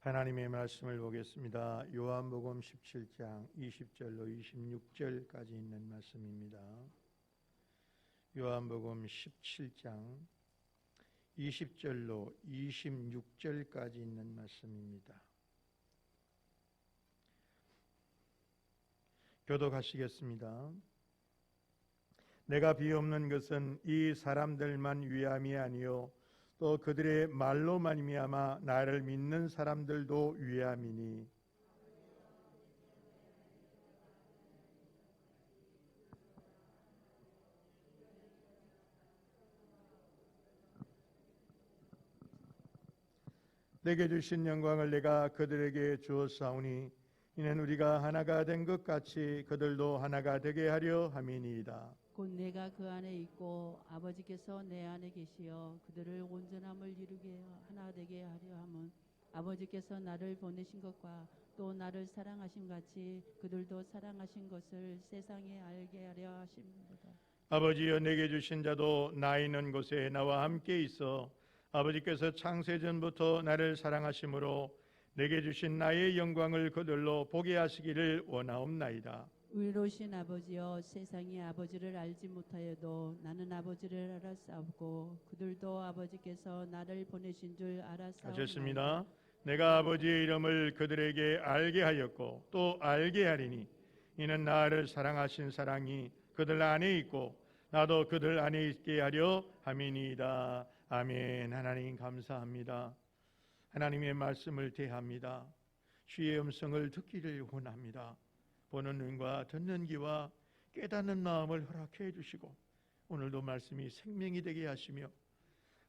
하나님의 말씀을 보겠습니다. 요한복음 17장 20절로 26절까지 있는 말씀입니다. 요한복음 17장 20절로 26절까지 있는 말씀입니다. 교독하시겠습니다. 내가 비옵는 것은 이 사람들만 위함이 아니요 또 그들의 말로 말미암아 나를 믿는 사람들도 위함이니 내게 주신 영광을 내가 그들에게 주었사오니 이는 우리가 하나가 된 것 같이 그들도 하나가 되게 하려 함이니이다. 곧 내가 그 안에 있고 아버지께서 내 안에 계시어 그들을 온전함을 이루게 하나 되게 하려 함은 아버지께서 나를 보내신 것과 또 나를 사랑하신 같이 그들도 사랑하신 것을 세상에 알게 하려 하심이로다. 아버지여 내게 주신 자도 나 있는 곳에 나와 함께 있어 아버지께서 창세전부터 나를 사랑하심으로 내게 주신 나의 영광을 그들로 보게 하시기를 원하옵나이다. 의로우신 아버지여 세상이 아버지를 알지 못하여도 나는 아버지를 알았사옵고 그들도 아버지께서 나를 보내신 줄 알았사옵나이다. 하셨습니다. 내가 아버지의 이름을 그들에게 알게 하였고 또 알게 하리니 이는 나를 사랑하신 사랑이 그들 안에 있고 나도 그들 안에 있게 하려 함이니이다. 아멘. 하나님 감사합니다. 하나님의 말씀을 대합니다. 주의 음성을 듣기를 원합니다. 보는 눈과 듣는 귀와 깨닫는 마음을 허락해 주시고 오늘도 말씀이 생명이 되게 하시며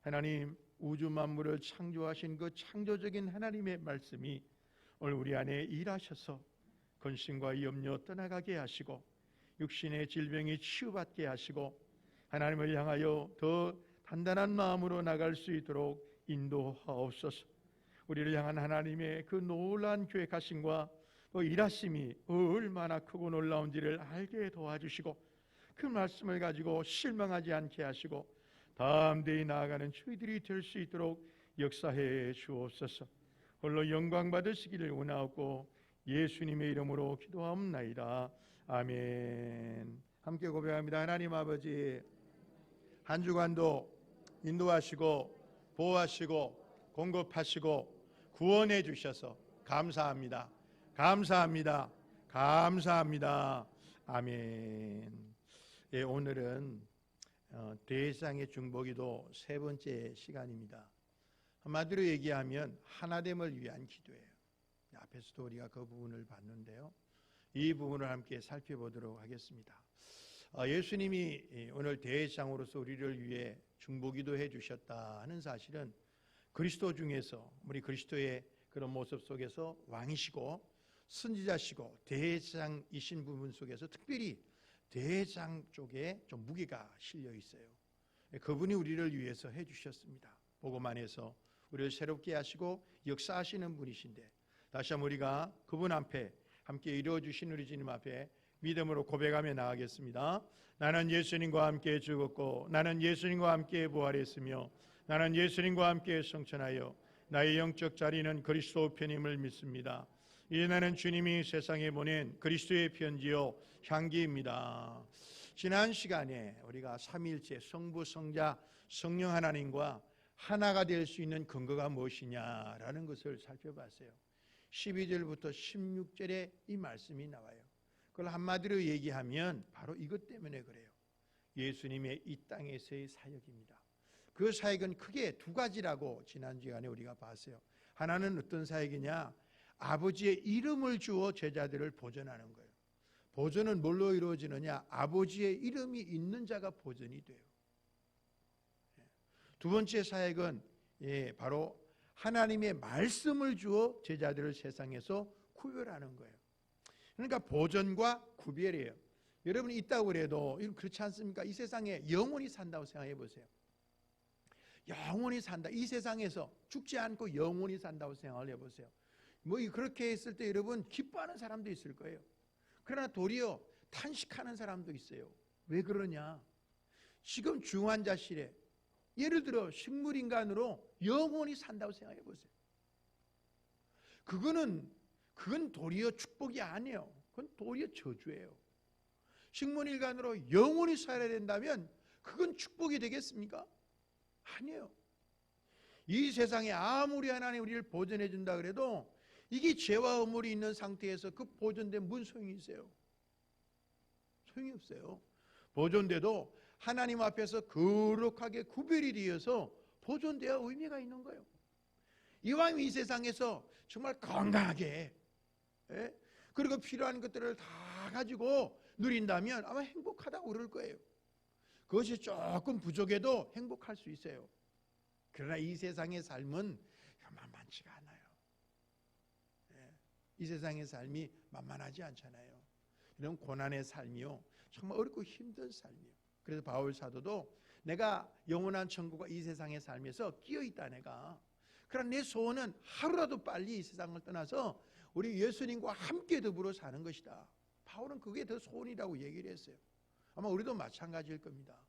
하나님 우주 만물을 창조하신 그 창조적인 하나님의 말씀이 오늘 우리 안에 일하셔서 근심과 염려 떠나가게 하시고 육신의 질병이 치유받게 하시고 하나님을 향하여 더 단단한 마음으로 나갈 수 있도록 인도하옵소서. 우리를 향한 하나님의 그 놀라운 계획하심과 그 일하심이 얼마나 크고 놀라운지를 알게 도와주시고 그 말씀을 가지고 실망하지 않게 하시고 다음 대에 나아가는 저희들이 될 수 있도록 역사해 주옵소서. 홀로 영광 받으시기를 원하옵고 예수님의 이름으로 기도하옵나이다. 아멘. 함께 고백합니다. 하나님 아버지 한 주간도 인도하시고 보호하시고 공급하시고 구원해 주셔서 감사합니다. 감사합니다. 감사합니다. 아멘. 예, 오늘은 대상의 중보기도 세 번째 시간입니다. 한마디로 얘기하면 하나됨을 위한 기도예요. 앞에서도 우리가 그 부분을 봤는데요. 이 부분을 함께 살펴보도록 하겠습니다. 예수님이 오늘 대상으로서 우리를 위해 중보기도 해주셨다 하는 사실은 그리스도 중에서 우리 그리스도의 그런 모습 속에서 왕이시고 선지자시고 대장이신 부분 속에서 특별히 대장 쪽에 좀 무게가 실려 있어요. 그분이 우리를 위해서 해주셨습니다. 보고만 해서 우리를 새롭게 하시고 역사하시는 분이신데 다시 한번 우리가 그분 앞에 함께 이루어주신 우리 주님 앞에 믿음으로 고백하며 나아가겠습니다. 나는 예수님과 함께 죽었고 나는 예수님과 함께 부활했으며 나는 예수님과 함께 성천하여 나의 영적 자리는 그리스도 편임을 믿습니다. 이제 나는 주님이 세상에 보낸 그리스도의 편지요 향기입니다. 지난 시간에 우리가 삼위일체 성부, 성자, 성령 하나님과 하나가 될 수 있는 근거가 무엇이냐라는 것을 살펴봤어요. 12절부터 16절에 이 말씀이 나와요. 그걸 한마디로 얘기하면 바로 이것 때문에 그래요. 예수님의 이 땅에서의 사역입니다. 그 사역은 크게 두 가지라고 지난 시간에 우리가 봤어요. 하나는 어떤 사역이냐? 아버지의 이름을 주어 제자들을 보존하는 거예요. 보존은 뭘로 이루어지느냐? 아버지의 이름이 있는 자가 보존이 돼요. 두 번째 사역은 바로 하나님의 말씀을 주어 제자들을 세상에서 구별하는 거예요. 그러니까 보존과 구별이에요. 여러분이 있다고 그래도 그렇지 않습니까? 이 세상에 영원히 산다고 생각해 보세요. 영원히 산다. 이 세상에서 죽지 않고 영원히 산다고 생각을 해보세요. 뭐 그렇게 했을 때 여러분 기뻐하는 사람도 있을 거예요. 그러나 도리어 탄식하는 사람도 있어요. 왜 그러냐? 지금 중환자실에 예를 들어 식물인간으로 영원히 산다고 생각해 보세요. 그건 도리어 축복이 아니에요. 그건 도리어 저주예요. 식문일간으로 영원히 살아야 된다면 그건 축복이 되겠습니까? 아니에요. 이 세상에 아무리 하나님 우리를 보존해 준다 그래도 이게 죄와 허물이 있는 상태에서 그 보존된 무슨 소용이 있어요? 소용이 없어요. 보존돼도 하나님 앞에서 거룩하게 구별이 되어서 보존되어 의미가 있는 거예요. 이왕 이 세상에서 정말 건강하게 그리고 필요한 것들을 다 가지고 누린다면 아마 행복하다고 그럴 거예요. 그것이 조금 부족해도 행복할 수 있어요. 그러나 이 세상의 삶은 만만치가 않아요. 이 세상의 삶이 만만하지 않잖아요. 이런 고난의 삶이요, 정말 어렵고 힘든 삶이에요. 그래서 바울 사도도 내가 영원한 천국과 이 세상의 삶에서 끼어있다 내가. 그러나 내 소원은 하루라도 빨리 이 세상을 떠나서 우리 예수님과 함께 더불어 사는 것이다. 바울은 그게 더 소원이라고 얘기를 했어요. 아마 우리도 마찬가지일 겁니다.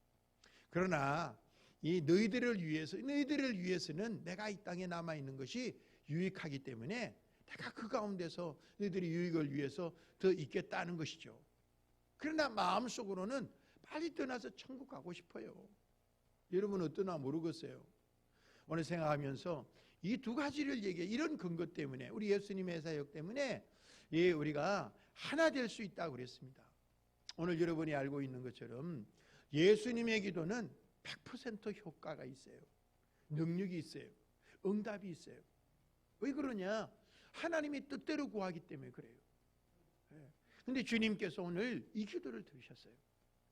그러나 이 너희들을 위해서는 내가 이 땅에 남아있는 것이 유익하기 때문에 내가 그 가운데서 너희들의 유익을 위해서 더 있겠다는 것이죠. 그러나 마음속으로는 빨리 떠나서 천국 가고 싶어요. 여러분 어떠나 모르겠어요. 오늘 생각하면서 이 두 가지를 얘기해. 이런 근거 때문에, 우리 예수님의 사역 때문에 우리가 하나 될 수 있다고 그랬습니다. 오늘 여러분이 알고 있는 것처럼 예수님의 기도는 100% 효과가 있어요. 능력이 있어요. 응답이 있어요. 왜 그러냐? 하나님의 뜻대로 구하기 때문에 그래요. 그런데 주님께서 오늘 이 기도를 들으셨어요.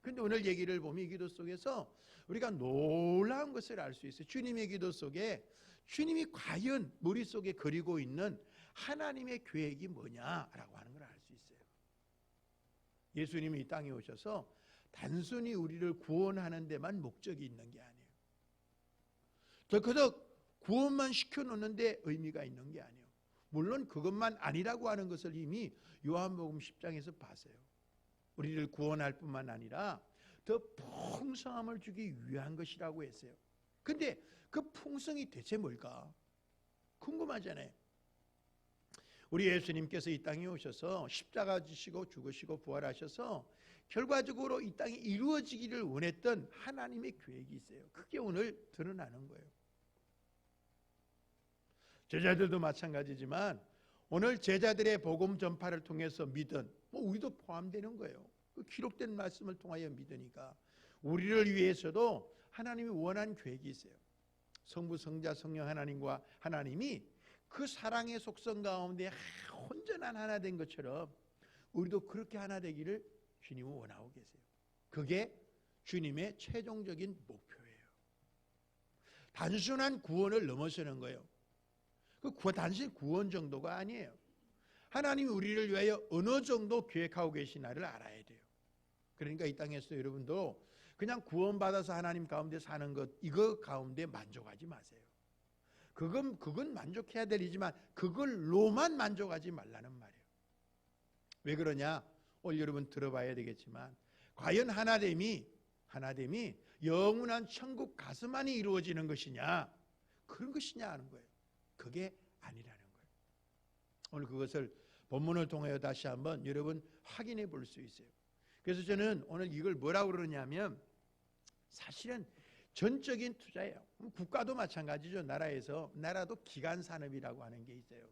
그런데 오늘 얘기를 보면 이 기도 속에서 우리가 놀라운 것을 알 수 있어요. 주님의 기도 속에 주님이 과연 머릿속에 그리고 있는 하나님의 계획이 뭐냐라고 하는 걸 알 수 있어요. 예수님이 이 땅에 오셔서 단순히 우리를 구원하는 데만 목적이 있는 게 아니에요. 덜커덕 구원만 시켜놓는 데 의미가 있는 게 아니에요. 물론 그것만 아니라고 하는 것을 이미 요한복음 10장에서 봤어요. 우리를 구원할 뿐만 아니라 더 풍성함을 주기 위한 것이라고 했어요. 근데 그 풍성이 대체 뭘까? 궁금하잖아요. 우리 예수님께서 이 땅에 오셔서 십자가 지시고 죽으시고 부활하셔서 결과적으로 이 땅에 이루어지기를 원했던 하나님의 계획이 있어요. 그게 오늘 드러나는 거예요. 제자들도 마찬가지지만 오늘 제자들의 복음 전파를 통해서 믿은, 우리도 포함되는 거예요. 그 기록된 말씀을 통하여 믿으니까 우리를 위해서도 하나님이 원한 계획이 있어요. 성부, 성자, 성령 하나님과 하나님이 그 사랑의 속성 가운데 온전한 하나 된 것처럼 우리도 그렇게 하나 되기를 주님은 원하고 계세요. 그게 주님의 최종적인 목표예요. 단순한 구원을 넘어서는 거예요. 그 단순히 구원 정도가 아니에요. 하나님이 우리를 위하여 어느 정도 계획하고 계시나를 알아야 돼요. 그러니까 이 땅에서 여러분도 그냥 구원받아서 하나님 가운데 사는 것, 이거 가운데 만족하지 마세요. 그건 만족해야 될 일이지만 그걸로만 만족하지 말라는 말이에요. 왜 그러냐? 오늘 여러분 들어봐야 되겠지만 과연 하나됨이 영원한 천국 가서만이 이루어지는 것이냐, 그런 것이냐 하는 거예요. 그게 아니라는 거예요. 오늘 그것을 본문을 통하여 다시 한번 여러분 확인해 볼 수 있어요. 그래서 저는 오늘 이걸 뭐라고 그러냐면 사실은 전적인 투자예요. 국가도 마찬가지죠. 나라도 기간 산업이라고 하는 게 있어요.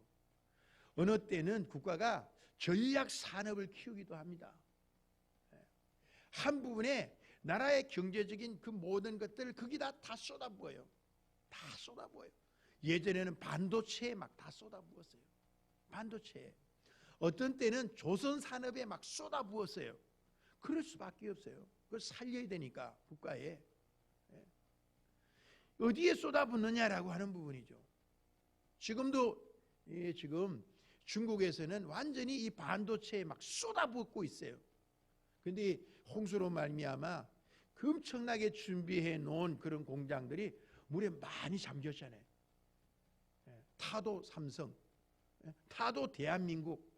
어느 때는 국가가 전략 산업을 키우기도 합니다. 한 부분에 나라의 경제적인 그 모든 것들을 거기다 다 쏟아부어요. 다 쏟아부어요. 예전에는 반도체에 막 다 쏟아부었어요. 반도체에. 어떤 때는 조선 산업에 막 쏟아부었어요. 그럴 수밖에 없어요. 그걸 살려야 되니까 국가에. 어디에 쏟아붓느냐라고 하는 부분이죠. 지금도 지금 중국에서는 완전히 이 반도체에 막 쏟아붓고 있어요. 그런데 홍수로 말미암아 그 엄청나게 준비해 놓은 그런 공장들이 물에 많이 잠겼잖아요. 타도 삼성, 타도 대한민국.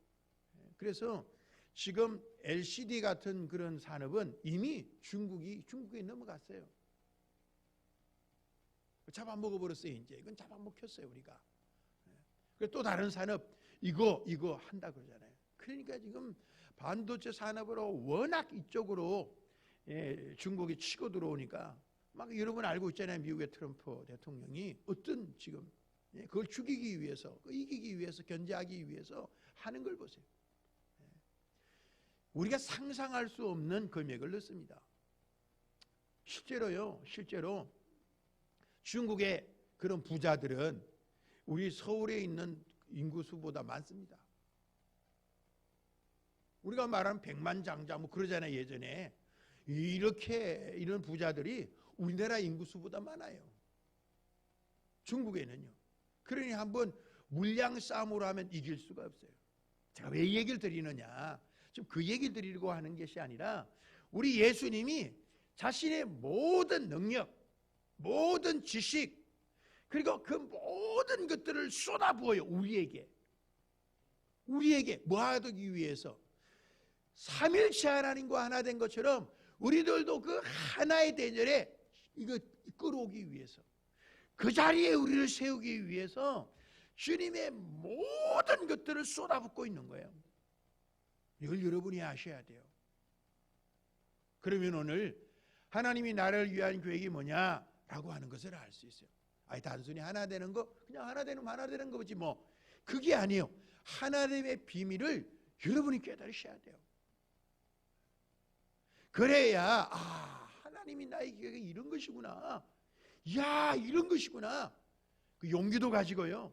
그래서 지금 LCD 같은 그런 산업은 이미 중국에 넘어갔어요. 잡아먹어버렸어요. 이제 이건 잡아먹혔어요 우리가. 또 다른 산업, 이거 한다 그러잖아요. 그러니까 지금 반도체 산업으로 워낙 이쪽으로 중국이 치고 들어오니까 막 여러분 알고 있잖아요. 미국의 트럼프 대통령이 어떤 지금 그걸 죽이기 위해서, 이기기 위해서, 견제하기 위해서 하는 걸 보세요. 우리가 상상할 수 없는 금액을 넣습니다. 실제로 중국의 그런 부자들은 우리 서울에 있는 인구수보다 많습니다. 우리가 말하는 백만장자 뭐 그러잖아요. 예전에 이런 부자들이 우리나라 인구수보다 많아요. 중국에는요. 그러니 한번 물량 싸움으로 하면 이길 수가 없어요. 제가 왜 이 얘기를 드리느냐, 지금 그 얘기를 드리려고 하는 것이 아니라 우리 예수님이 자신의 모든 능력, 모든 지식, 그리고 그 모든 것들을 쏟아부어요. 우리에게 뭐 하기 위해서? 삼일체 하나님과 하나 된 것처럼 우리들도 그 하나의 대절에 이거 끌어오기 위해서, 그 자리에 우리를 세우기 위해서 주님의 모든 것들을 쏟아붓고 있는 거예요. 이걸 여러분이 아셔야 돼요. 그러면 오늘 하나님이 나를 위한 계획이 뭐냐라고 하는 것을 알 수 있어요. 아니 단순히 하나 되는 거, 그냥 하나 되는 거지 뭐. 그게 아니에요. 하나님의 비밀을 여러분이 깨달으셔야 돼요. 그래야 하나님이 나의 계획이 이런 것이구나, 야 이런 것이구나, 그 용기도 가지고요.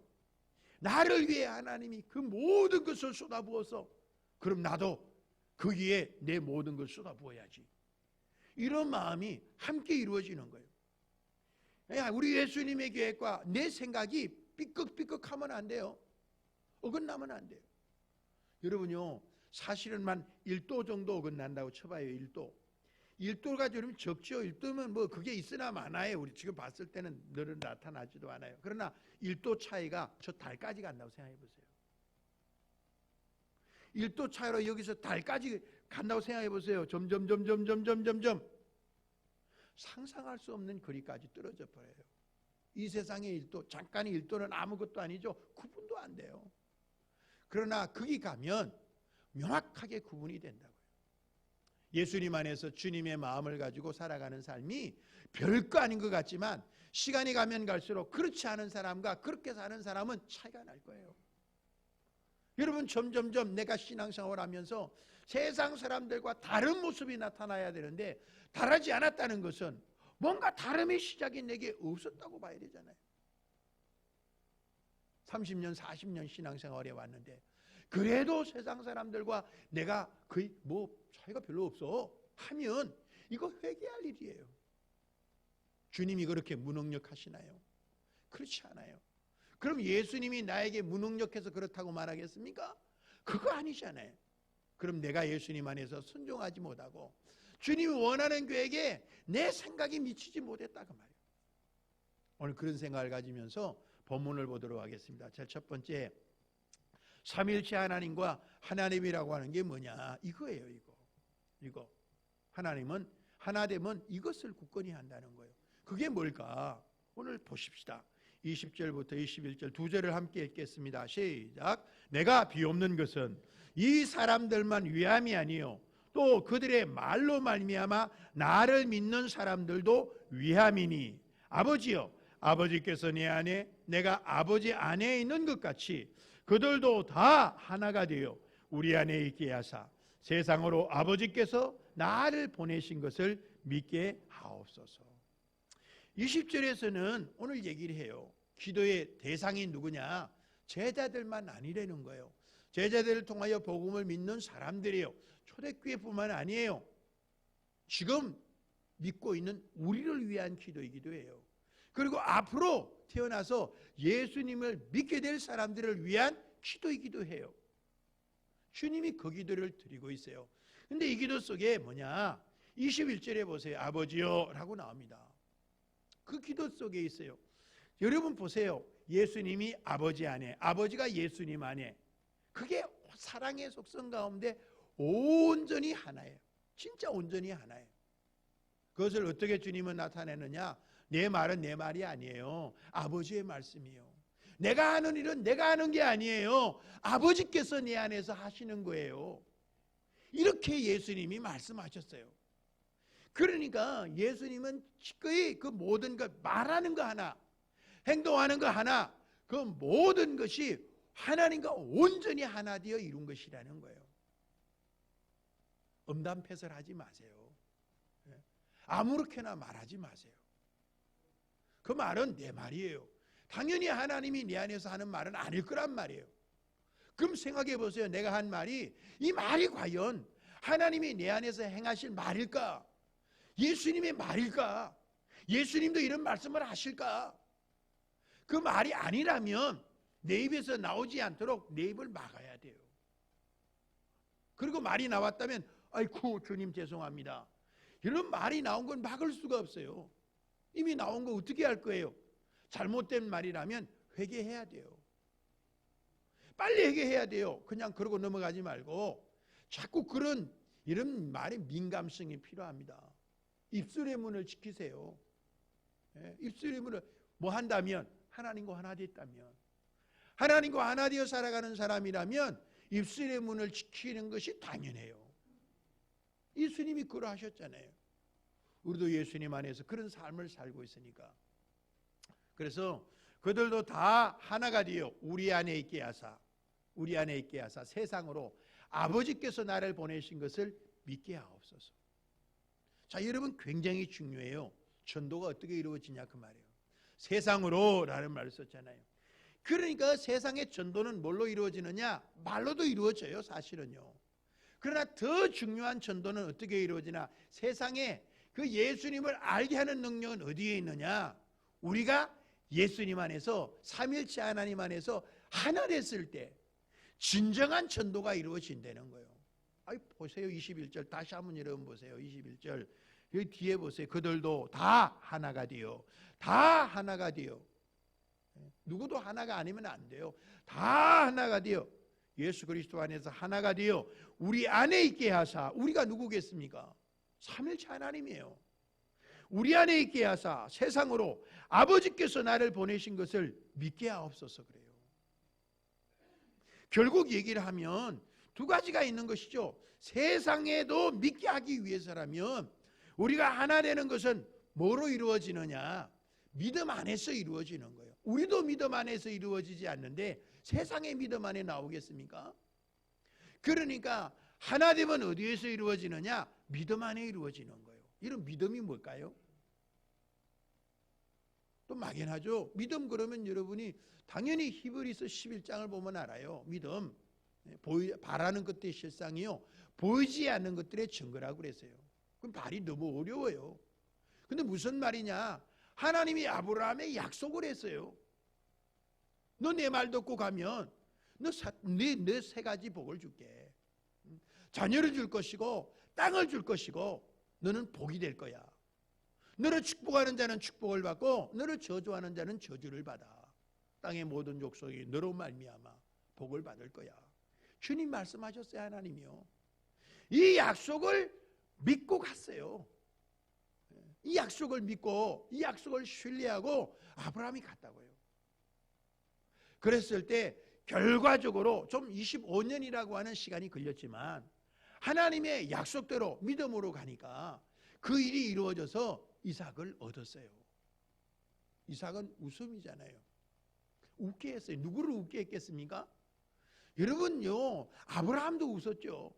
나를 위해 하나님이 그 모든 것을 쏟아부어서, 그럼 나도 거기에 내 모든 것을 쏟아부어야지, 이런 마음이 함께 이루어지는 거예요. 우리 예수님의 계획과 내 생각이 삐걱삐걱하면 안 돼요. 어긋나면 안 돼요. 여러분요, 사실은만 1도 정도 어긋난다고 쳐봐요. 1도가 좀 적죠. 1도면 뭐 그게 있으나 마나요. 우리 지금 봤을 때는 늘은 나타나지도 않아요. 그러나 1도 차이가 저 달까지 간다고 생각해 보세요. 1도 차이로 여기서 달까지 간다고 생각해 보세요. 점점 상상할 수 없는 거리까지 떨어져 버려요. 이 세상의 1도, 잠깐의 1도는 아무것도 아니죠. 구분도 안 돼요. 그러나 거기 가면 명확하게 구분이 된다고요. 예수님 안에서 주님의 마음을 가지고 살아가는 삶이 별거 아닌 것 같지만 시간이 가면 갈수록 그렇지 않은 사람과 그렇게 사는 사람은 차이가 날 거예요. 여러분, 점점점 내가 신앙생활을 하면서 세상 사람들과 다른 모습이 나타나야 되는데 다르지 않았다는 것은 뭔가 다름의 시작이 내게 없었다고 봐야 되잖아요. 30년 40년 신앙생활에 왔는데 그래도 세상 사람들과 내가 거의 뭐 차이가 별로 없어 하면 이거 회개할 일이에요. 주님이 그렇게 무능력하시나요? 그렇지 않아요. 그럼 예수님이 나에게 무능력해서 그렇다고 말하겠습니까? 그거 아니잖아요. 그럼 내가 예수님 안에서 순종하지 못하고 주님이 원하는 계획에 내 생각이 미치지 못했다 그 말이에요. 오늘 그런 생각을 가지면서 본문을 보도록 하겠습니다. 제 첫 번째, 삼일체 하나님과 하나님이라고 하는 게 뭐냐, 이거예요. 이거 하나님은 하나 되면 이것을 굳건히 한다는 거예요. 그게 뭘까? 오늘 보십시다. 20절부터 21절 두 절을 함께 읽겠습니다. 시작. 내가 비옵는 것은 이 사람들만 위함이 아니요 또 그들의 말로 말미암아 나를 믿는 사람들도 위함이니, 아버지여, 아버지께서 내 안에 내가 아버지 안에 있는 것 같이 그들도 다 하나가 되어 우리 안에 있게 하사 세상으로 아버지께서 나를 보내신 것을 믿게 하옵소서. 20절에서는 오늘 얘기를 해요. 기도의 대상이 누구냐? 제자들만 아니라는 거예요. 제자들을 통하여 복음을 믿는 사람들이에요. 초대교회뿐만 아니에요. 지금 믿고 있는 우리를 위한 기도이기도 해요. 그리고 앞으로 태어나서 예수님을 믿게 될 사람들을 위한 기도이기도 해요. 주님이 그 기도를 드리고 있어요. 근데 이 기도 속에 뭐냐? 21절에 보세요. 아버지여 라고 나옵니다. 그 기도 속에 있어요. 여러분 보세요. 예수님이 아버지 안에, 아버지가 예수님 안에, 그게 사랑의 속성 가운데 온전히 하나예요. 진짜 온전히 하나예요. 그것을 어떻게 주님은 나타내느냐? 내 말은 내 말이 아니에요. 아버지의 말씀이에요. 내가 하는 일은 내가 하는 게 아니에요. 아버지께서 내 안에서 하시는 거예요. 이렇게 예수님이 말씀하셨어요. 그러니까 예수님은 기꺼이 그 모든 것, 말하는 거 하나, 행동하는 거 하나, 그 모든 것이 하나님과 온전히 하나 되어 이룬 것이라는 거예요. 음담패설하지 마세요. 아무렇게나 말하지 마세요. 그 말은 내 말이에요. 당연히 하나님이 내 안에서 하는 말은 아닐 거란 말이에요. 그럼 생각해 보세요. 내가 한 말이, 이 말이 과연 하나님이 내 안에서 행하실 말일까? 예수님의 말일까? 예수님도 이런 말씀을 하실까? 그 말이 아니라면 내 입에서 나오지 않도록 내 입을 막아야 돼요. 그리고 말이 나왔다면 아이고 주님 죄송합니다. 이런 말이 나온 건 막을 수가 없어요. 이미 나온 거 어떻게 할 거예요? 잘못된 말이라면 회개해야 돼요. 빨리 회개해야 돼요. 그냥 그러고 넘어가지 말고 자꾸 이런 말에 민감성이 필요합니다. 입술의 문을 지키세요. 입술의 문을 뭐 한다면 하나님과 하나 됐다면, 하나님과 하나 되어 살아가는 사람이라면 입술의 문을 지키는 것이 당연해요. 예수님이 그러하셨잖아요. 우리도 예수님 안에서 그런 삶을 살고 있으니까. 그래서 그들도 다 하나가 되어 우리 안에 있게 하사 세상으로 아버지께서 나를 보내신 것을 믿게 하옵소서. 자, 여러분 굉장히 중요해요. 전도가 어떻게 이루어지냐 그 말이에요. 세상으로 라는 말을 썼잖아요. 그러니까 세상의 전도는 뭘로 이루어지느냐? 말로도 이루어져요, 사실은요. 그러나 더 중요한 전도는 어떻게 이루어지나? 세상에 그 예수님을 알게 하는 능력은 어디에 있느냐? 우리가 예수님 안에서, 삼일체 하나님 안에서 하나 됐을 때 진정한 전도가 이루어진다는 거예요. 보세요. 21절 다시 한번 여러분 보세요. 21절 여기 뒤에 보세요. 그들도 다 하나가 되어, 다 하나가 되어, 누구도 하나가 아니면 안 돼요. 다 하나가 되어 예수 그리스도 안에서 하나가 되어 우리 안에 있게 하사. 우리가 누구겠습니까? 삼일체 하나님이에요. 우리 안에 있게 하사 세상으로 아버지께서 나를 보내신 것을 믿게 하옵소서. 그래요. 결국 얘기를 하면 두 가지가 있는 것이죠. 세상에도 믿게 하기 위해서라면 우리가 하나 되는 것은 뭐로 이루어지느냐? 믿음 안에서 이루어지는 거예요. 우리도 믿음 안에서 이루어지지 않는데 세상의 믿음 안에 나오겠습니까? 그러니까 하나 되면 어디에서 이루어지느냐? 믿음 안에 이루어지는 거예요. 이런 믿음이 뭘까요? 또 막연하죠. 믿음 그러면 여러분이 당연히 히브리서 11장을 보면 알아요. 믿음, 바라는 것들의 실상이요, 보이지 않는 것들의 증거라고 그랬어요. 그럼 말이 너무 어려워요. 근데 무슨 말이냐? 하나님이 아브라함에 약속을 했어요. 너 내 말 듣고 가면 너 세 가지 복을 줄게. 자녀를 줄 것이고 땅을 줄 것이고 너는 복이 될 거야. 너를 축복하는 자는 축복을 받고 너를 저주하는 자는 저주를 받아. 땅의 모든 족속이 너로 말미암아 복을 받을 거야. 주님 말씀하셨어요. 하나님이요. 이 약속을 믿고 갔어요. 이 약속을 믿고 이 약속을 신뢰하고 아브라함이 갔다고요. 그랬을 때 결과적으로 좀 25년이라고 하는 시간이 걸렸지만 하나님의 약속대로 믿음으로 가니까 그 일이 이루어져서 이삭을 얻었어요. 이삭은 웃음이잖아요. 웃게 했어요. 누구를 웃게 했겠습니까? 여러분요, 아브라함도 웃었죠.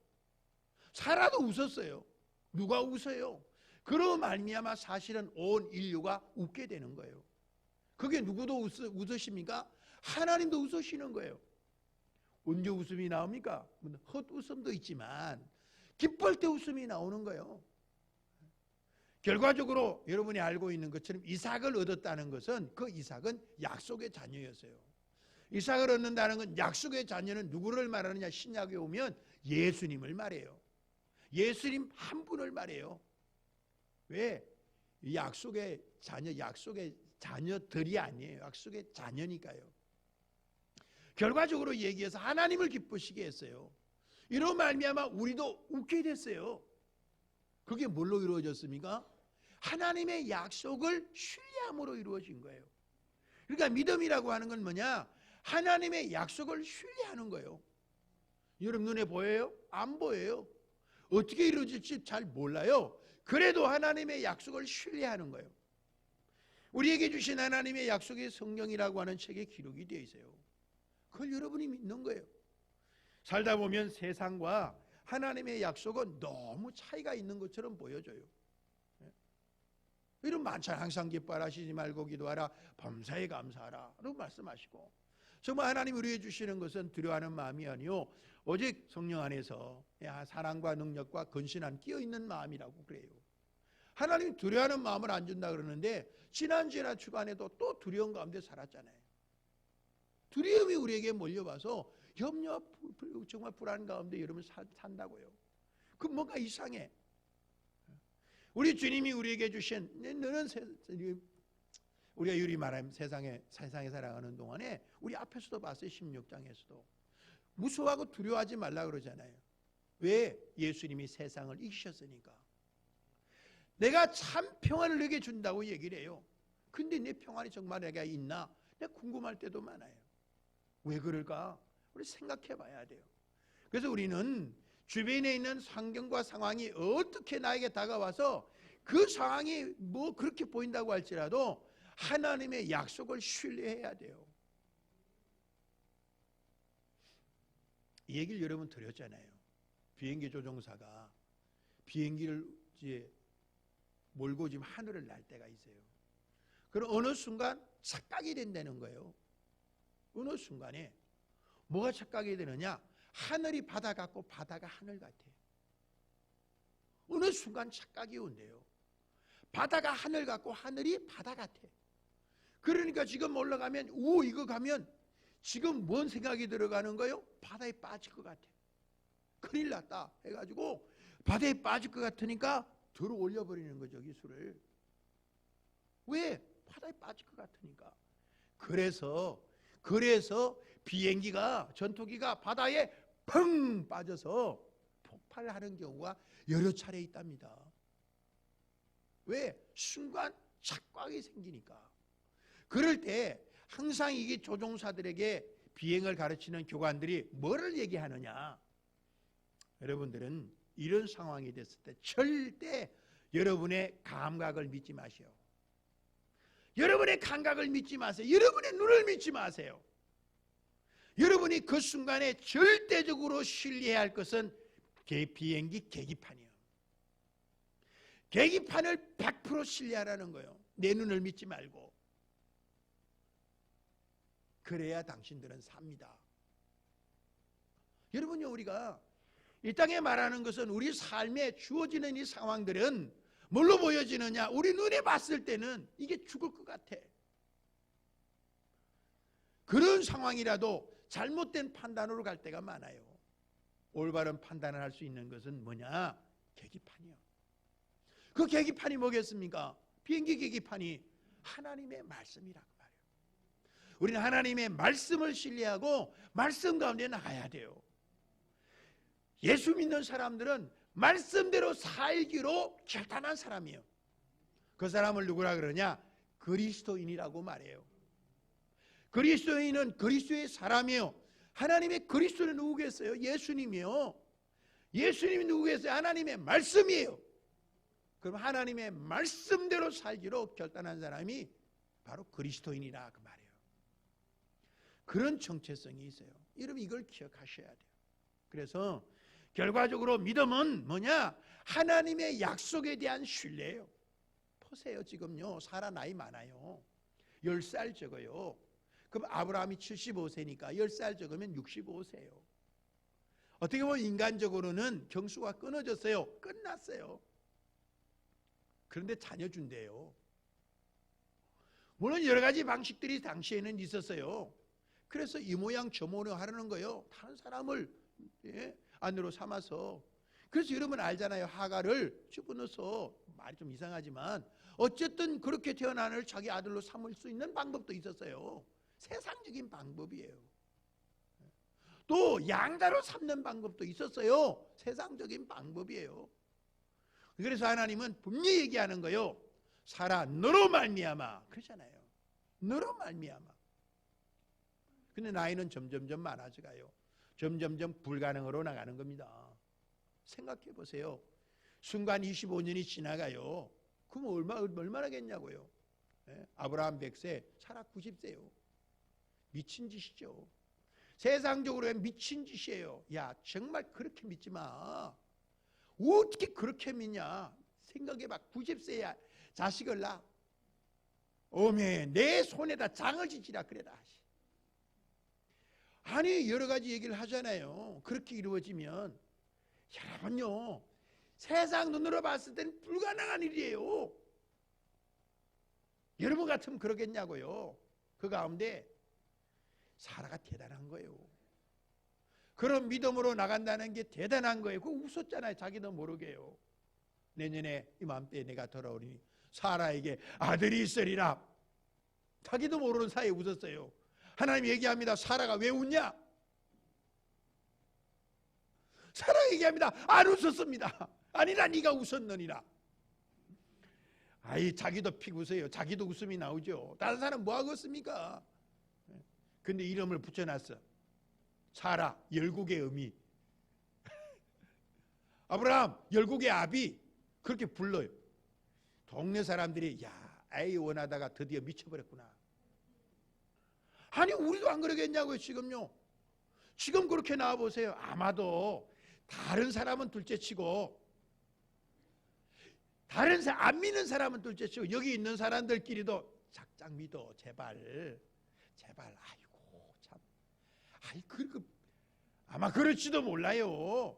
사라도 웃었어요. 누가 웃어요? 그로 말미암아 사실은 온 인류가 웃게 되는 거예요. 그게 누구도 웃으십니까? 하나님도 웃으시는 거예요. 언제 웃음이 나옵니까? 헛웃음도 있지만 기쁠 때 웃음이 나오는 거예요. 결과적으로 여러분이 알고 있는 것처럼 이삭을 얻었다는 것은 그 이삭은 약속의 자녀였어요. 이삭을 얻는다는 건 약속의 자녀는 누구를 말하느냐? 신약에 오면 예수님을 말해요. 예수님 한 분을 말해요. 왜? 약속의 자녀들이 아니에요. 약속의 자녀니까요. 결과적으로 얘기해서 하나님을 기쁘시게 했어요. 이로 말미암아 우리도 웃게 됐어요. 그게 뭘로 이루어졌습니까? 하나님의 약속을 신뢰함으로 이루어진 거예요. 그러니까 믿음이라고 하는 건 뭐냐? 하나님의 약속을 신뢰하는 거예요. 여러분 눈에 보여요? 안 보여요. 어떻게 이루어질지 잘 몰라요. 그래도 하나님의 약속을 신뢰하는 거예요. 우리에게 주신 하나님의 약속의 성경이라고 하는 책에 기록이 되어 있어요. 그걸 여러분이 믿는 거예요. 살다 보면 세상과 하나님의 약속은 너무 차이가 있는 것처럼 보여져요. 이런 많잖아요. 항상 기뻐하라, 쉬지 말고 기도하라, 범사에 감사하라 라고 말씀하시고, 정말 하나님 우리에게 주시는 것은 두려워하는 마음이 아니요 오직 성령 안에서 사랑과 능력과 근신한 끼어있는 마음이라고 그래요. 하나님 두려워하는 마음을 안 준다 그러는데 지난주나 주간에도 또 두려운 가운데 살았잖아요. 두려움이 우리에게 몰려와서 염려, 정말 불안 가운데 여러분 산다고요. 그 뭔가 이상해. 우리 주님이 우리에게 주신, 너는 우리가 유리 말하면 세상에 살아가는 동안에 우리 앞에서도 봤어요. 16장에서도 무서워하고 두려워하지 말라 그러잖아요. 왜? 예수님이 세상을 이기셨으니까. 내가 참 평안을 너에게 준다고 얘기를 해요. 근데 내 평안이 정말 내가 있나? 내가 궁금할 때도 많아요. 왜 그럴까? 우리 생각해 봐야 돼요. 그래서 우리는 주변에 있는 환경과 상황이 어떻게 나에게 다가와서 그 상황이 뭐 그렇게 보인다고 할지라도 하나님의 약속을 신뢰해야 돼요. 이 얘기를 여러분 드렸잖아요. 비행기 조종사가 비행기를 이제 몰고 지금 하늘을 날 때가 있어요. 그럼 어느 순간 착각이 된다는 거예요. 어느 순간에 뭐가 착각이 되느냐? 하늘이 바다 같고 바다가 하늘 같아. 어느 순간 착각이 온대요. 바다가 하늘 같고 하늘이 바다 같아. 그러니까 지금 올라가면 이거 가면 지금 뭔 생각이 들어가는 거예요? 바다에 빠질 것 같아. 큰일 났다 해가지고 바다에 빠질 것 같으니까 들어 올려버리는 거죠, 기술을. 왜? 바다에 빠질 것 같으니까. 그래서 비행기가, 전투기가 바다에 펑 빠져서 폭발하는 경우가 여러 차례 있답니다. 왜? 순간 착각이 생기니까. 그럴 때 항상 이게 조종사들에게 비행을 가르치는 교관들이 뭐를 얘기하느냐? 여러분들은 이런 상황이 됐을 때 절대 여러분의 감각을 믿지 마시오. 여러분의 감각을 믿지 마세요. 여러분의 눈을 믿지 마세요. 여러분이 그 순간에 절대적으로 신뢰해야 할 것은 비행기 계기판이에요. 계기판을 100% 신뢰하라는 거예요. 내 눈을 믿지 말고. 그래야 당신들은 삽니다. 여러분요, 우리가 이 땅에 말하는 것은 우리 삶에 주어지는 이 상황들은 뭘로 보여지느냐? 우리 눈에 봤을 때는 이게 죽을 것 같아. 그런 상황이라도 잘못된 판단으로 갈 때가 많아요. 올바른 판단을 할 수 있는 것은 뭐냐? 계기판이요. 그 계기판이 뭐겠습니까? 비행기 계기판이 하나님의 말씀이라고 말해요. 우리는 하나님의 말씀을 신뢰하고 말씀 가운데 나가야 돼요. 예수 믿는 사람들은 말씀대로 살기로 결단한 사람이에요. 그 사람을 누구라 그러냐? 그리스도인이라고 말해요. 그리스도인은 그리스도의 사람이에요. 하나님의 그리스도는 누구겠어요? 예수님이요. 예수님이 누구겠어요? 하나님의 말씀이에요. 그럼 하나님의 말씀대로 살기로 결단한 사람이 바로 그리스도인이라 그 말이에요. 그런 정체성이 있어요. 여러분 이걸 기억하셔야 돼요. 그래서 결과적으로 믿음은 뭐냐? 하나님의 약속에 대한 신뢰예요. 보세요. 지금요 사라 나이 많아요. 10살 적어요. 그럼 아브라함이 75세니까 10살 적으면 65세예요. 어떻게 보면 인간적으로는 경수가 끊어졌어요. 끝났어요. 그런데 자녀 준대요. 물론 여러 가지 방식들이 당시에는 있었어요. 그래서 이 모양 저 모양 하려는 거예요. 다른 사람을 아내로 삼아서. 그래서 여러분 알잖아요. 하갈을 집어넣어서, 말이 좀 이상하지만 어쨌든 그렇게 태어난을 자기 아들로 삼을 수 있는 방법도 있었어요. 세상적인 방법이에요. 또 양자로 삼는 방법도 있었어요. 세상적인 방법이에요. 그래서 하나님은 분명히 얘기하는 거예요. 사라 너로 말미암아 그러잖아요. 너로 말미암아. 근데 나이는 점점점 많아져가요. 점점점 불가능으로 나가는 겁니다. 생각해 보세요. 순간 25년이 지나가요. 그럼 얼마나 겠냐고요. 아브라함 100세, 사라 90세요. 미친 짓이죠. 세상적으로 미친 짓이에요. 야, 정말 그렇게 믿지 마. 어떻게 그렇게 믿냐? 생각해봐. 90세야 자식을 낳아. 어메, 내 손에다 장을 지지라 그래라. 아니, 여러 가지 얘기를 하잖아요. 그렇게 이루어지면 여러분요, 세상 눈으로 봤을 때는 불가능한 일이에요. 여러분 같으면 그러겠냐고요. 그 가운데 사라가 대단한 거예요. 그런 믿음으로 나간다는 게 대단한 거예요. 그거 웃었잖아요. 자기도 모르게요. 내년에 이맘때 내가 돌아오리니 사라에게 아들이 있으리라. 자기도 모르는 사이에 웃었어요. 하나님 얘기합니다. 사라가 왜 웃냐? 사라 얘기합니다. 안 웃었습니다. 아니라 네가 웃었느니라. 아이, 자기도 픽 웃어요. 자기도 웃음이 나오죠. 다른 사람 뭐 하겠습니까? 근데 이름을 붙여놨어. 사라, 열국의 어미. 아브라함, 열국의 아비. 그렇게 불러요. 동네 사람들이 야, 아이 원하다가 드디어 미쳐버렸구나. 아니, 우리도 안 그러겠냐고요. 지금요. 지금 그렇게 나와보세요. 아마도 다른 사람은 둘째치고 안 믿는 사람은 둘째치고 여기 있는 사람들끼리도 작작 믿어. 제발. 아이고 참. 아마 그럴지도 몰라요.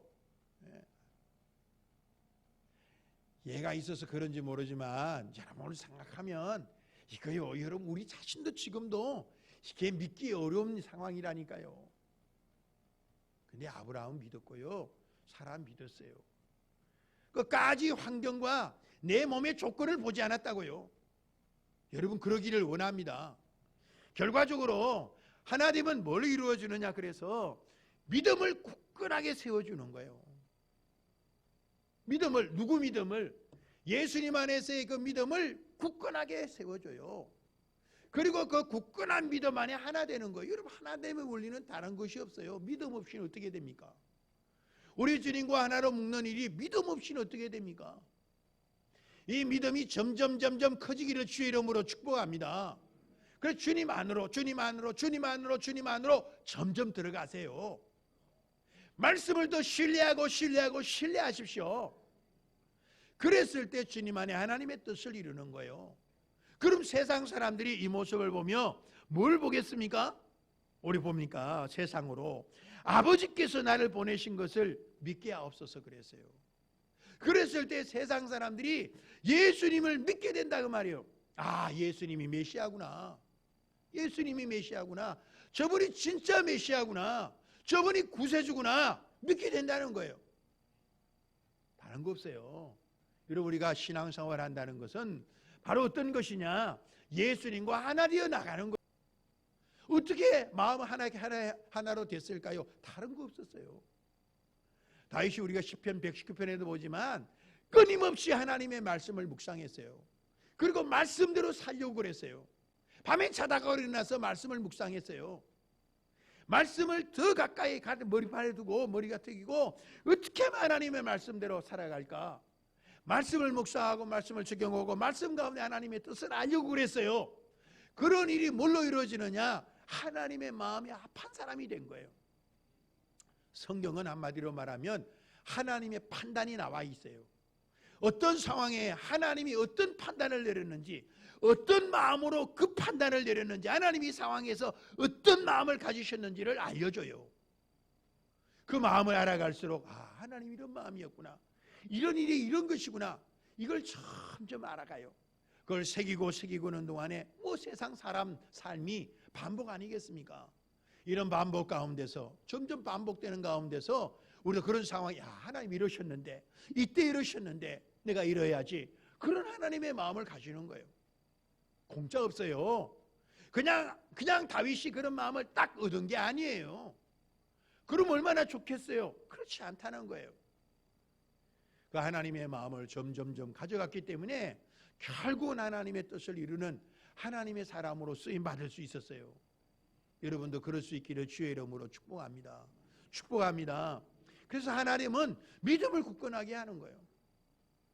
얘가 있어서 그런지 모르지만 여러분 생각하면 이거요. 여러분 우리 자신도 지금도 이게 믿기 어려운 상황이라니까요. 근데 아브라함은 믿었고요. 사라 믿었어요. 끝까지 환경과 내 몸의 조건을 보지 않았다고요. 여러분 그러기를 원합니다. 결과적으로 하나님은 뭘 이루어주느냐 그래서 믿음을 굳건하게 세워주는 거예요. 믿음을, 누구 믿음을? 예수님 안에서의 그 믿음을 굳건하게 세워줘요. 그리고 그 굳건한 믿음 안에 하나 되는 거예요. 여러분 하나됨의 원리는 다른 것이 없어요. 믿음 없이는 어떻게 됩니까? 우리 주님과 하나로 묶는 일이 믿음 없이는 어떻게 됩니까? 이 믿음이 점점 커지기를 주의 이름으로 축복합니다. 그래서 주님 안으로 점점 들어가세요. 말씀을 더 신뢰하십시오. 그랬을 때 주님 안에 하나님의 뜻을 이루는 거예요. 그럼 세상 사람들이 이 모습을 보며 뭘 보겠습니까? 우리 봅니까? 세상으로 아버지께서 나를 보내신 것을 믿게 하옵소서 그랬어요. 그랬을 때 세상 사람들이 예수님을 믿게 된다고 말이에요. 아, 예수님이 메시아구나. 저분이 진짜 메시아구나. 저분이 구세주구나. 믿게 된다는 거예요. 다른 거 없어요. 여러분 우리가 신앙생활 한다는 것은 바로 어떤 것이냐? 예수님과 하나 되어 나가는 거예요. 어떻게 마음 하나로 됐을까요? 다른 거 없었어요. 다윗이 우리가 시편 119편에도 보지만 끊임없이 하나님의 말씀을 묵상했어요. 그리고 말씀대로 살려고 그랬어요. 밤에 자다가 일어나서 말씀을 묵상했어요. 말씀을 더 가까이 머리판에 두고 머리가 트이고 어떻게 하나님의 말씀대로 살아갈까? 말씀을 묵상하고 말씀을 적용하고 말씀 가운데 하나님의 뜻을 알려고 그랬어요. 그런 일이 뭘로 이루어지느냐? 하나님의 마음이 합한 사람이 된 거예요. 성경은 한마디로 말하면 하나님의 판단이 나와 있어요. 어떤 상황에 하나님이 어떤 판단을 내렸는지, 어떤 마음으로 그 판단을 내렸는지, 하나님이 상황에서 어떤 마음을 가지셨는지를 알려줘요. 그 마음을 알아갈수록 하나님 이런 마음이었구나, 이런 일이 이런 것이구나, 이걸 점점 알아가요. 그걸 새기고는 동안에 세상 사람 삶이 반복 아니겠습니까? 이런 반복 가운데서 점점 반복되는 가운데서 우리가 그런 상황이 하나님 이러셨는데, 이때 이러셨는데 내가 이뤄야지, 그런 하나님의 마음을 가지는 거예요. 공짜 없어요. 그냥 다윗이 그런 마음을 딱 얻은 게 아니에요. 그럼 얼마나 좋겠어요? 그렇지 않다는 거예요. 그 하나님의 마음을 점점 가져갔기 때문에 결국은 하나님의 뜻을 이루는 하나님의 사람으로 쓰임 받을 수 있었어요. 여러분도 그럴 수 있기를 주의 이름으로 축복합니다. 축복합니다. 그래서 하나님은 믿음을 굳건하게 하는 거예요.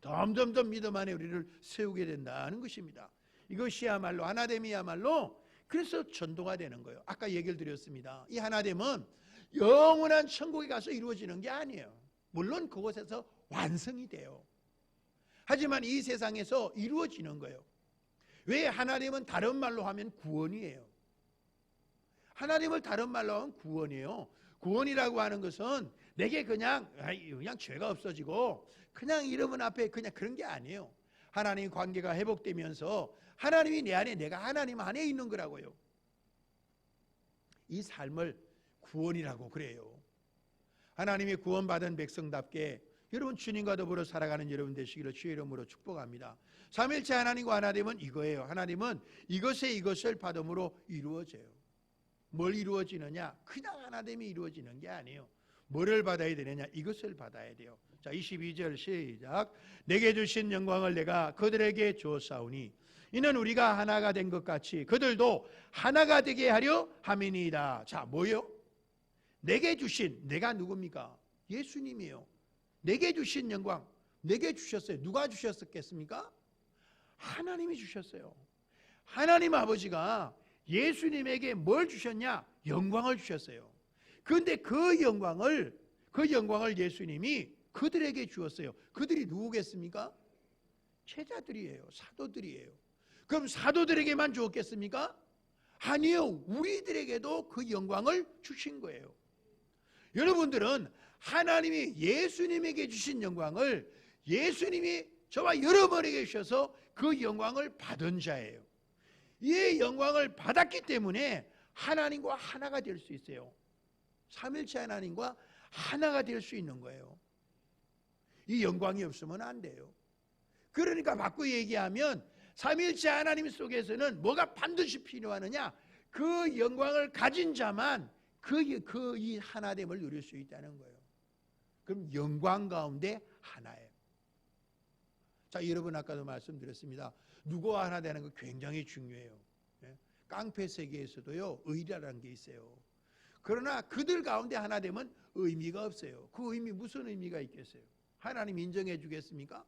점점점 믿음 안에 우리를 세우게 된다는 것입니다. 이것이야말로 하나됨이야말로 그래서 전도가 되는 거예요. 아까 얘기를 드렸습니다. 이 하나됨은 영원한 천국에 가서 이루어지는 게 아니에요. 물론 그곳에서 완성이 돼요. 하지만 이 세상에서 이루어지는 거예요. 왜? 하나님은 다른 말로 하면 구원이에요. 하나님을 다른 말로 하면 구원이에요. 구원이라고 하는 것은 내게 그냥 죄가 없어지고 그냥 이름은 앞에 그냥 그런 게 아니에요. 하나님 관계가 회복되면서 하나님이 내 안에, 내가 하나님 안에 있는 거라고요. 이 삶을 구원이라고 그래요. 하나님의 구원받은 백성답게 여러분 주님과 더불어 살아가는 여러분 되시기를 주의 이름으로 축복합니다. 삼일째 하나님과 하나됨은 이거예요. 하나님은 이것을 받음으로 이루어져요. 뭘 이루어지느냐? 그냥 하나됨이 이루어지는 게 아니에요. 뭐를 받아야 되느냐? 이것을 받아야 돼요. 자, 22절 시작. 내게 주신 영광을 내가 그들에게 주었사오니 이는 우리가 하나가 된 것 같이 그들도 하나가 되게 하려 함이니이다. 자, 뭐요? 내게 주신, 내가 누굽니까? 예수님이에요. 내게 주신 영광, 내게 주셨어요. 누가 주셨겠습니까? 하나님이 주셨어요. 하나님 아버지가 예수님에게 뭘 주셨냐? 영광을 주셨어요. 그런데 그 영광을 예수님이 그들에게 주었어요. 그들이 누구겠습니까? 제자들이에요. 사도들이에요. 그럼 사도들에게만 주었겠습니까? 아니요. 우리들에게도 그 영광을 주신 거예요. 여러분들은 하나님이 예수님에게 주신 영광을 예수님이 저와 여러분에게 주셔서 그 영광을 받은 자예요. 이 영광을 받았기 때문에 하나님과 하나가 될 수 있어요. 삼일체 하나님과 하나가 될 수 있는 거예요. 이 영광이 없으면 안 돼요. 그러니까 바꾸어 얘기하면 삼일체 하나님 속에서는 뭐가 반드시 필요하느냐? 그 영광을 가진 자만 이 하나됨을 누릴 수 있다는 거예요. 그럼 영광 가운데 하나예요. 자, 여러분 아까도 말씀드렸습니다. 누구와 하나 되는 거 굉장히 중요해요. 깡패 세계에서도요, 의라는 게 있어요. 그러나 그들 가운데 하나 되면 의미가 없어요. 그 의미 무슨 의미가 있겠어요? 하나님 인정해 주겠습니까?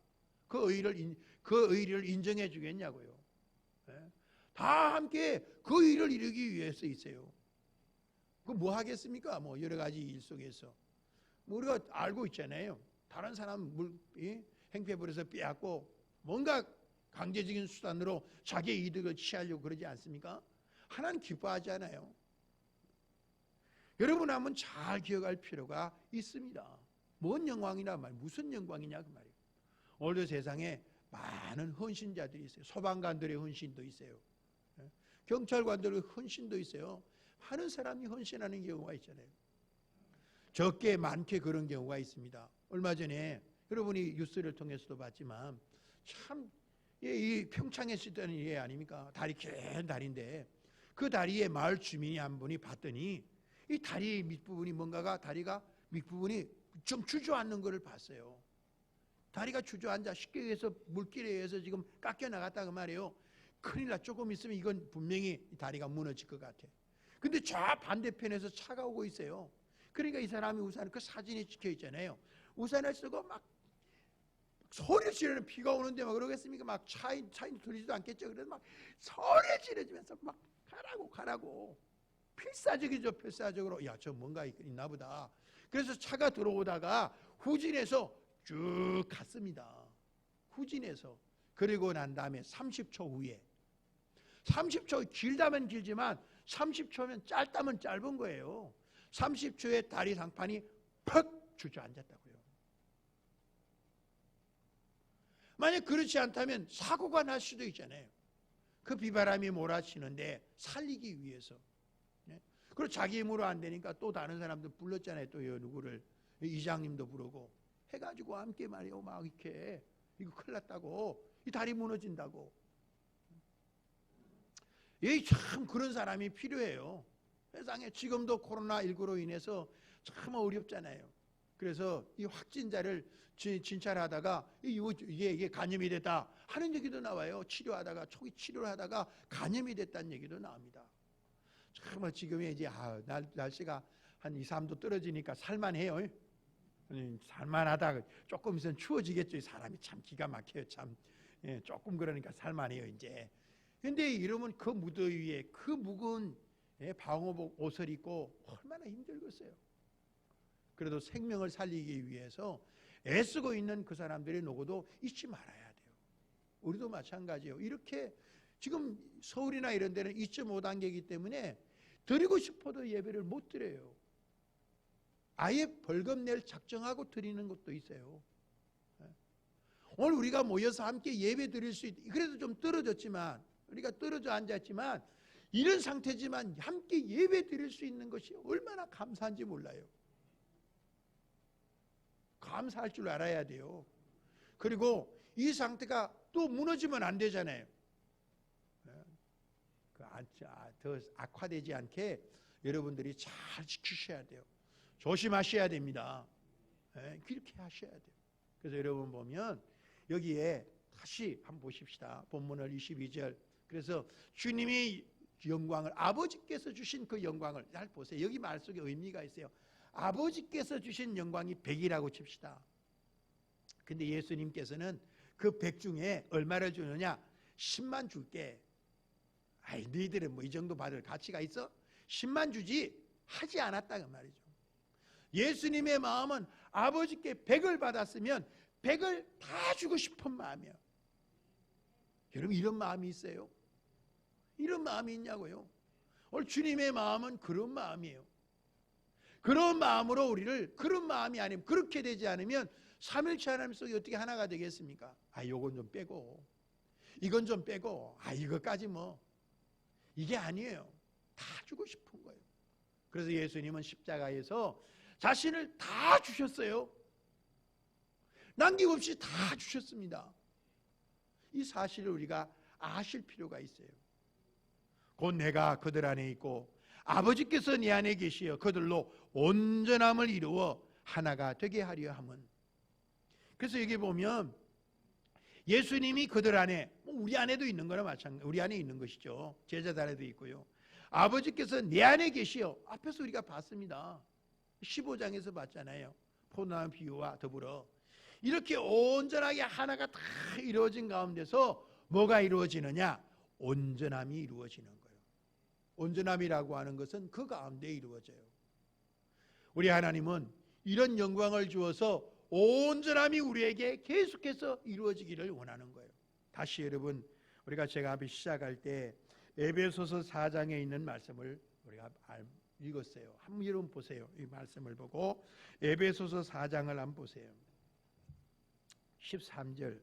그 의를 인정해 주겠냐고요. 다 함께 그 의를 이루기 위해서 있어요. 그 뭐 하겠습니까? 뭐 여러 가지 일 속에서 우리가 알고 있잖아요. 다른 사람 행패 부려서 빼앗고 뭔가 강제적인 수단으로 자기의 이득을 취하려고 그러지 않습니까? 하나님 기뻐하지 않아요. 여러분 한번 잘 기억할 필요가 있습니다. 뭔 영광이냐 말, 무슨 영광이냐 그 말이에요. 오늘도 세상에 많은 헌신자들이 있어요. 소방관들의 헌신도 있어요. 경찰관들의 헌신도 있어요. 많은 사람이 헌신하는 경우가 있잖아요. 적게 많게 그런 경우가 있습니다. 얼마 전에 여러분이 뉴스를 통해서도 봤지만 참 이 평창에 쓰던 일 아닙니까? 다리 긴 다리인데 그 다리에 마을 주민이 한 분이 봤더니 이 다리 밑부분이 다리가 밑부분이 좀 주저앉는 것을 봤어요. 다리가 주저앉아 쉽게 해서 물길에 의해서 지금 깎여 나갔다 그 말이에요. 큰일 나. 조금 있으면 이건 분명히 다리가 무너질 것 같아. 근데 저 반대편에서 차가 오고 있어요. 그러니까 이 사람이 우산, 그 사진이 찍혀 있잖아요. 우산을 쓰고 막 소리를 지르는, 비가 오는데 막 그러겠습니까? 막 차인 들리지도 않겠죠. 그래서 막 소리를 지르면서 막 가라고. 필사적이죠. 필사적으로. 야, 저 뭔가 있나 보다. 그래서 차가 들어오다가 후진해서 쭉 갔습니다. 후진해서. 그리고 난 다음에 30초 후에 30초 길다면 길지만 30초면 짧다면 짧은 거예요. 30초에 다리 상판이 퍽 주저앉았다고요. 만약 그렇지 않다면 사고가 날 수도 있잖아요. 그 비바람이 몰아치는데 살리기 위해서. 그리고 자기 힘으로 안 되니까 또 다른 사람들 불렀잖아요. 또 누구를, 이장님도 부르고 해가지고 함께 말이요 막 이렇게 이거 큰일 났다고, 이 다리 무너진다고. 참 그런 사람이 필요해요. 세상에 지금도 코로나19로 인해서 참 어렵잖아요. 그래서 이 확진자를 진찰하다가 이게 감염이 됐다 하는 얘기도 나와요. 치료하다가 초기 치료를 하다가 감염이 됐다는 얘기도 나옵니다. 정말 지금이 이제 날씨가 한 2, 3도 떨어지니까 살만해요. 살만하다. 조금 있으면 추워지겠죠. 사람이 참 기가 막혀요. 참 조금 그러니까 살만해요 이제. 근데 이러면 그 무더위에 그 무거운 방호복 옷을 입고 얼마나 힘들겠어요. 그래도 생명을 살리기 위해서 애쓰고 있는 그 사람들의 노고도 잊지 말아야 돼요. 우리도 마찬가지예요. 이렇게 지금 서울이나 이런 데는 2.5단계이기 때문에 드리고 싶어도 예배를 못 드려요. 아예 벌금 낼 작정하고 드리는 것도 있어요. 오늘 우리가 모여서 함께 예배 드릴 수 그래도 좀 떨어졌지만 우리가 떨어져 앉았지만 이런 상태지만 함께 예배 드릴 수 있는 것이 얼마나 감사한지 몰라요. 감사할 줄 알아야 돼요. 그리고 이 상태가 또 무너지면 안 되잖아요. 더 악화되지 않게 여러분들이 잘 지키셔야 돼요. 조심하셔야 됩니다. 그렇게 하셔야 돼요. 그래서 여러분 보면 여기에 다시 한번 보십시다. 본문을 22절. 그래서 주님이 영광을 아버지께서 주신 그 영광을 잘 보세요. 여기 말 속에 의미가 있어요. 아버지께서 주신 영광이 100이라고 칩시다. 근데 예수님께서는 그 100 중에 얼마를 주느냐? 10만 줄게. 아이 너희들은 뭐 이 정도 받을 가치가 있어? 10만 주지 하지 않았다 그 말이죠. 예수님의 마음은 아버지께 100을 받았으면 100을 다 주고 싶은 마음이에요. 여러분 이런 마음이 있어요? 이런 마음이 있냐고요? 오늘 주님의 마음은 그런 마음이에요. 그런 마음으로 우리를 그런 마음이 아니면 그렇게 되지 않으면 삼일체 하나님 속에 어떻게 하나가 되겠습니까? 요건 좀 빼고 이건 좀 빼고 이거까지 뭐 이게 아니에요. 다 주고 싶은 거예요. 그래서 예수님은 십자가에서 자신을 다 주셨어요. 남김없이 다 주셨습니다. 이 사실을 우리가 아실 필요가 있어요. 곧 내가 그들 안에 있고 아버지께서 네 안에 계시어 그들로 온전함을 이루어 하나가 되게 하려 함은. 그래서 여기 보면 예수님이 그들 안에 우리 안에도 있는 거나 마찬가지. 우리 안에 있는 것이죠. 제자들 안에도 있고요. 아버지께서 내 안에 계시어 앞에서 우리가 봤습니다. 15장에서 봤잖아요. 포도나무 비유와 더불어 이렇게 온전하게 하나가 다 이루어진 가운데서 뭐가 이루어지느냐? 온전함이 이루어지는 거예요. 온전함이라고 하는 것은 그 가운데 이루어져요. 우리 하나님은 이런 영광을 주어서 온전함이 우리에게 계속해서 이루어지기를 원하는 거예요. 다시 여러분 우리가 제가 앞에 시작할 때 에베소서 4장에 있는 말씀을 우리가 읽었어요. 한번 여러분 보세요. 이 말씀을 보고 에베소서 4장을 한번 보세요. 13절.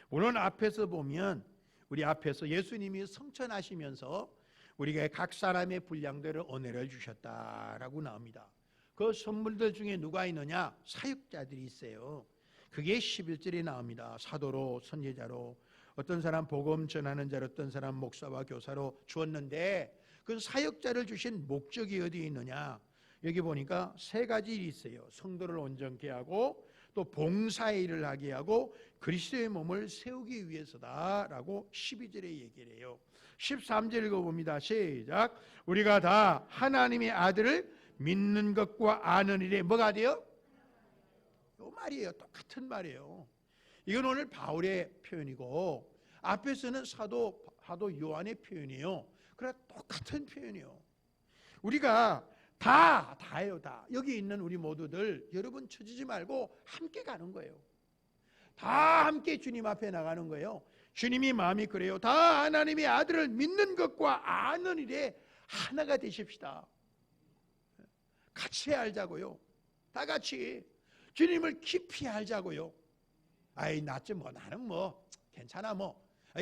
물론 앞에서 보면 우리 앞에서 예수님이 성천하시면서 우리가 각 사람의 분량대로 은혜를 주셨다라고 나옵니다. 그 선물들 중에 누가 있느냐? 사역자들이 있어요. 그게 11절에 나옵니다. 사도로, 선지자로, 어떤 사람 복음 전하는 자로, 어떤 사람 목사와 교사로 주었는데 그 사역자를 주신 목적이 어디에 있느냐? 여기 보니까 세 가지 일이 있어요. 성도를 온전케 하고 또 봉사의 일을 하게 하고 그리스도의 몸을 세우기 위해서다라고 12절에 얘기를 해요. 13절 읽어봅니다. 시작. 우리가 다 하나님의 아들을 믿는 것과 아는 일에 뭐가 돼요? 이 말이에요. 똑같은 말이에요. 이건 오늘 바울의 표현이고 앞에서는 사도 요한의 표현이에요. 그래 똑같은 표현이에요. 우리가 다예요. 다. 여기 있는 우리 모두들 여러분 처지지 말고 함께 가는 거예요. 다 함께 주님 앞에 나가는 거예요. 주님이 마음이 그래요. 다 하나님의 아들을 믿는 것과 아는 일에 하나가 되십시다. 같이 알자고요. 다 같이 주님을 깊이 알자고요. 나쯤 나는 괜찮아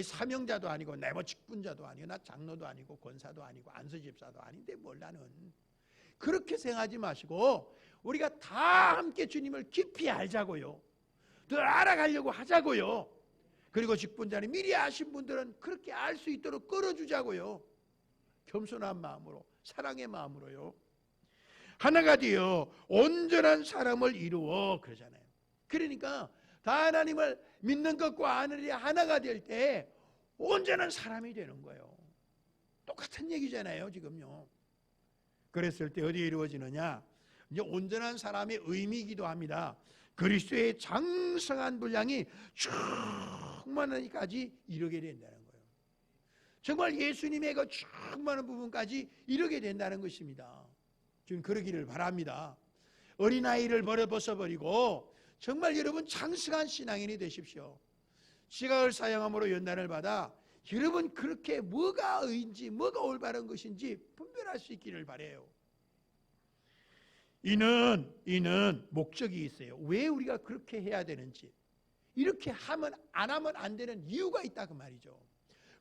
사명자도 아니고 내 직분자도 아니고 나 장로도 아니고 권사도 아니고 안수집사도 아닌데 나는 그렇게 생각하지 마시고 우리가 다 함께 주님을 깊이 알자고요. 더 알아가려고 하자고요. 그리고 직분자는 미리 아신 분들은 그렇게 알 수 있도록 끌어주자고요. 겸손한 마음으로 사랑의 마음으로요. 하나가 되어 온전한 사람을 이루어 그러잖아요. 그러니까 다 하나님을 믿는 것과 아는 일이 하나가 될 때 온전한 사람이 되는 거예요. 똑같은 얘기잖아요, 지금요. 그랬을 때 어디에 이루어지느냐? 이제 온전한 사람의 의미이기도 합니다. 그리스도의 장성한 분량이 충만하기까지 이르게 된다는 거예요. 정말 예수님의 그 충만한 부분까지 이르게 된다는 것입니다. 지금 그러기를 바랍니다. 어린아이를 벗어버리고 정말 여러분 장성한 신앙인이 되십시오. 지각을 사용함으로 연단을 받아 여러분 그렇게 뭐가 의인지 뭐가 올바른 것인지 분별할 수 있기를 바라요. 이는 목적이 있어요. 왜 우리가 그렇게 해야 되는지, 이렇게 하면 안 하면 안 되는 이유가 있다 그 말이죠.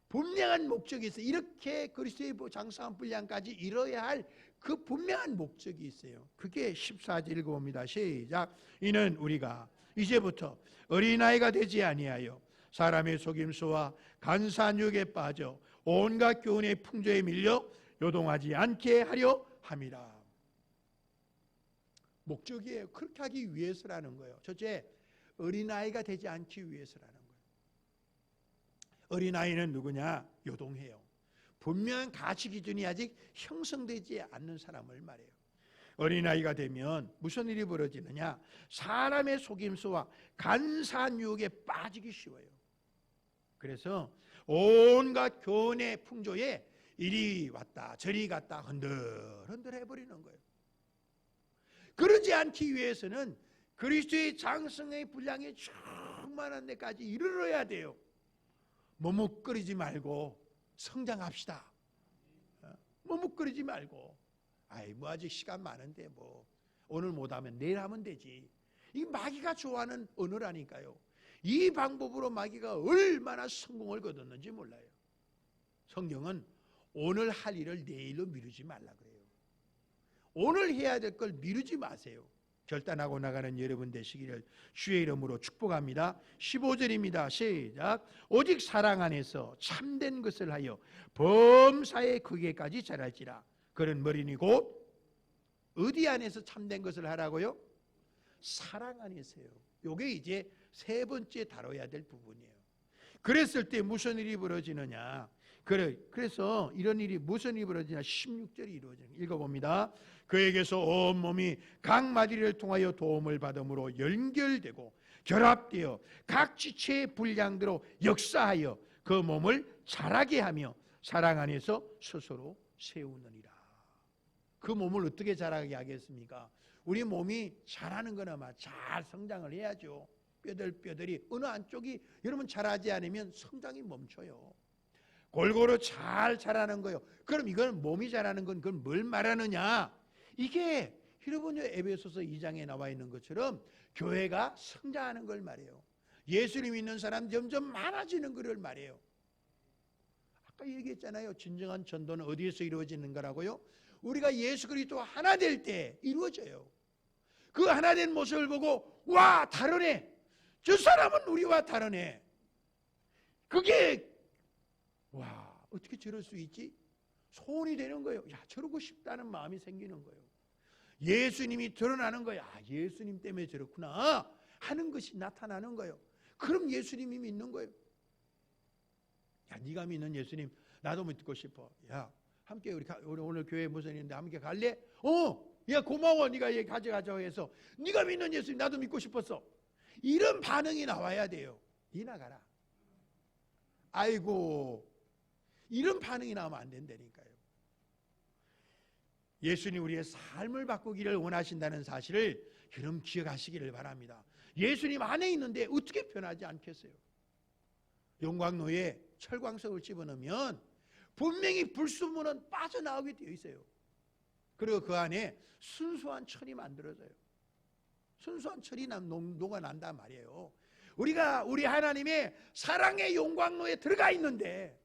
분명한 목적이 있어요. 이렇게 그리스도의 장성한 분량까지 이뤄야 할 그 분명한 목적이 있어요. 그게 14절 읽어봅니다. 시작. 이는 우리가 이제부터 어린아이가 되지 아니하여 사람의 속임수와 간사한 유혹에 빠져 온갖 교훈의 풍조에 밀려 요동하지 않게 하려 함이라. 목적이에요. 그렇게 하기 위해서라는 거예요. 첫째, 어린아이가 되지 않기 위해서라는 거예요. 어린아이는 누구냐? 요동해요. 분명한 가치 기준이 아직 형성되지 않는 사람을 말해요. 어린아이가 되면 무슨 일이 벌어지느냐? 사람의 속임수와 간사한 유혹에 빠지기 쉬워요. 그래서 온갖 교훈의 풍조에 이리 왔다 저리 갔다 흔들흔들 해버리는 거예요. 그러지 않기 위해서는 그리스도의 장성의 분량이 충만한 데까지 이르러야 돼요. 머뭇거리지 말고 성장합시다. 머뭇거리지 말고 뭐 아직 시간 많은데 뭐 오늘 못하면 내일 하면 되지. 이 마귀가 좋아하는 언어라니까요. 이 방법으로 마귀가 얼마나 성공을 거뒀는지 몰라요. 성경은 오늘 할 일을 내일로 미루지 말라 그래요. 오늘 해야 될 걸 미루지 마세요. 결단하고 나가는 여러분 되시기를 주의 이름으로 축복합니다. 15절입니다. 시작. 오직 사랑 안에서 참된 것을 하여 범사에 그게까지 자랄지라. 그런 머리니 곧 어디 안에서 참된 것을 하라고요? 사랑 안에서요. 요게 이제 세 번째 다뤄야 될 부분이에요. 그랬을 때 무슨 일이 벌어지느냐? 그래서 이런 일이 무슨 일이 벌어지냐? 16절이 이루어지는 읽어봅니다. 그에게서 온 몸이 각 마디를 통하여 도움을 받음으로 연결되고 결합되어 각 지체의 분량대로 역사하여 그 몸을 자라게 하며 사랑 안에서 스스로 세우느니라. 그 몸을 어떻게 자라게 하겠습니까? 우리 몸이 자라는 거나마 잘 성장을 해야죠. 뼈들이 어느 한쪽이 여러분 자라지 않으면 성장이 멈춰요. 골고루 잘 자라는 거예요. 그럼 이건 몸이 자라는 건 그건 뭘 말하느냐? 이게 여러분 에베소서 2장에 나와 있는 것처럼 교회가 성장하는 걸 말해요. 예수님 믿는 사람 점점 많아지는 것을 말해요. 아까 얘기했잖아요. 진정한 전도는 어디에서 이루어지는 거라고요? 우리가 예수 그리스도 하나 될 때 이루어져요. 그 하나 된 모습을 보고 와 다르네. 저 사람은 우리와 다르네. 그게 와 어떻게 저럴 수 있지? 소원이 되는 거예요. 야 저러고 싶다는 마음이 생기는 거예요. 예수님이 드러나는 거야. 예수님 때문에 저렇구나 하는 것이 나타나는 거예요. 그럼 예수님이 믿는 거예요. 야 네가 믿는 예수님 나도 믿고 싶어. 야 함께 우리 오늘 교회에 무슨 일인데 함께 갈래? 야 고마워 네가 얘 가져가자고 해서 네가 믿는 예수님 나도 믿고 싶었어. 이런 반응이 나와야 돼요. 니 나가라. 아이고 이런 반응이 나오면 안 된다니까요. 예수님 우리의 삶을 바꾸기를 원하신다는 사실을 여러분 기억하시기를 바랍니다. 예수님 안에 있는데 어떻게 변하지 않겠어요? 용광로에 철광석을 집어넣으면 분명히 불순물은 빠져나오게 되어 있어요. 그리고 그 안에 순수한 철이 만들어져요. 순수한 철이 녹아난단 말이에요. 우리가 우리 하나님의 사랑의 용광로에 들어가 있는데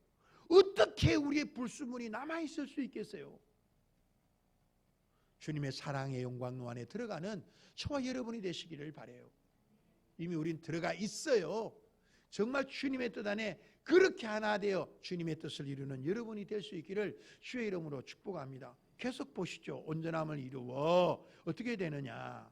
어떻게 우리의 불순물이 남아있을 수 있겠어요? 주님의 사랑의 용광로 안에 들어가는 저와 여러분이 되시기를 바라요. 이미 우린 들어가 있어요. 정말 주님의 뜻 안에 그렇게 하나 되어 주님의 뜻을 이루는 여러분이 될 수 있기를 주의 이름으로 축복합니다. 계속 보시죠. 온전함을 이루어 어떻게 되느냐.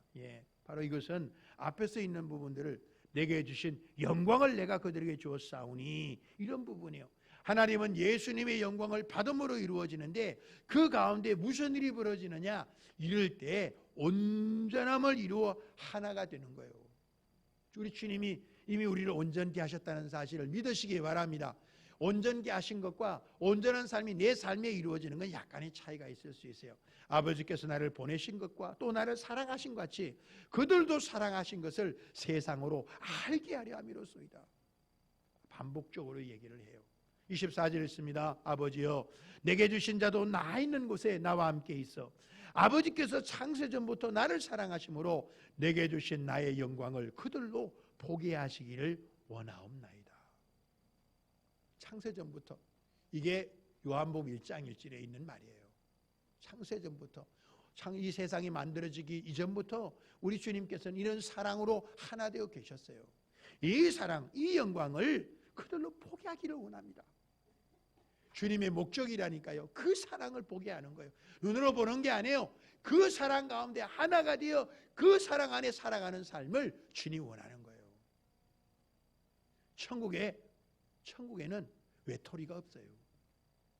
바로 이것은 앞에서 있는 부분들을 내게 주신 영광을 내가 그들에게 주었사오니, 이런 부분이에요. 하나님은 예수님의 영광을 받음으로 이루어지는데 그 가운데 무슨 일이 벌어지느냐. 이럴 때 온전함을 이루어 하나가 되는 거예요. 우리 주님이 이미 우리를 온전케 하셨다는 사실을 믿으시기 바랍니다. 온전케 하신 것과 온전한 삶이 내 삶에 이루어지는 건 약간의 차이가 있을 수 있어요. 아버지께서 나를 보내신 것과 또 나를 사랑하신 것 같이 그들도 사랑하신 것을 세상으로 알게 하려 함이로소이다. 반복적으로 얘기를 해요. 24절 있습니다. 아버지여, 내게 주신 자도 나 있는 곳에 나와 함께 있어 아버지께서 창세전부터 나를 사랑하심으로 내게 주신 나의 영광을 그들로 보게 하시기를 원하옵나이다. 창세전부터, 이게 요한복음 1장 1절에 있는 말이에요. 창세전부터, 이 세상이 만들어지기 이전부터 우리 주님께서는 이런 사랑으로 하나 되어 계셨어요. 이 사랑, 이 영광을 그들로 보게 하기를 원합니다. 주님의 목적이라니까요. 그 사랑을 보게 하는 거예요. 눈으로 보는 게 아니에요. 그 사랑 가운데 하나가 되어 그 사랑 안에 살아가는 삶을 주님이 원하는 거예요. 천국에는 외톨이가 없어요.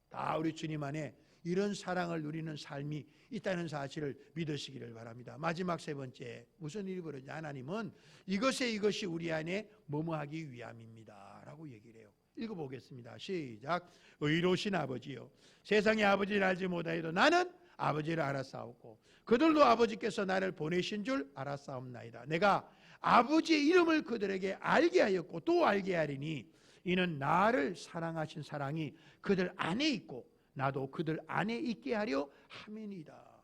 다 우리 주님 안에 이런 사랑을 누리는 삶이 있다는 사실을 믿으시기를 바랍니다. 마지막 세 번째, 무슨 일이 벌어지냐. 하나님은 이것이 우리 안에 뭐뭐하기 위함입니다 라고 얘기를 해요. 읽어보겠습니다. 시작. 의로우신 아버지요, 세상의 아버지를 알지 못하여도 나는 아버지를 알았사옵고 그들도 아버지께서 나를 보내신 줄 알았사옵나이다. 내가 아버지의 이름을 그들에게 알게 하였고 또 알게 하리니 이는 나를 사랑하신 사랑이 그들 안에 있고 나도 그들 안에 있게 하려 함이니이다.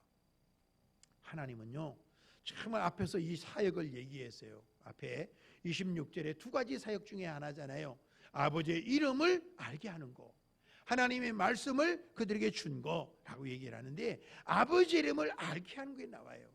하나님은요, 정말 앞에서 이 사역을 얘기했어요. 앞에 26절에 두 가지 사역 중에 하나잖아요. 아버지의 이름을 알게 하는 거, 하나님의 말씀을 그들에게 준 거라고 얘기를 하는데, 아버지의 이름을 알게 하는 게 나와요.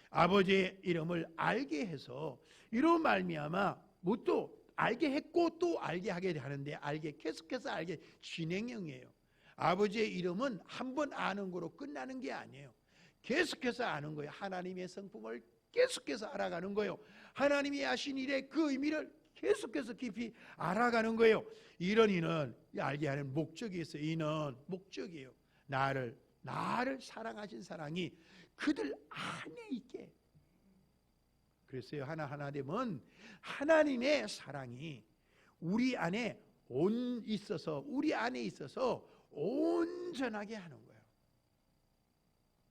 아버지의 이름을 알게 해서 이런 말미암아 또 알게 했고 또 알게 하게 하는데, 알게 계속해서 알게 진행형이에요. 아버지의 이름은 한 번 아는 거로 끝나는 게 아니에요. 계속해서 아는 거예요. 하나님의 성품을 계속해서 알아가는 거예요. 하나님이 하신 일의 그 의미를 계속해서 깊이 알아가는 거예요. 이런 이는 알게 하는 목적이 있어요. 이는 목적이에요. 나를 사랑하신 사랑이 그들 안에 있게. 그랬어요. 하나하나 되면 하나님의 사랑이 우리 안에 우리 안에 있어서 온전하게 하는 거예요.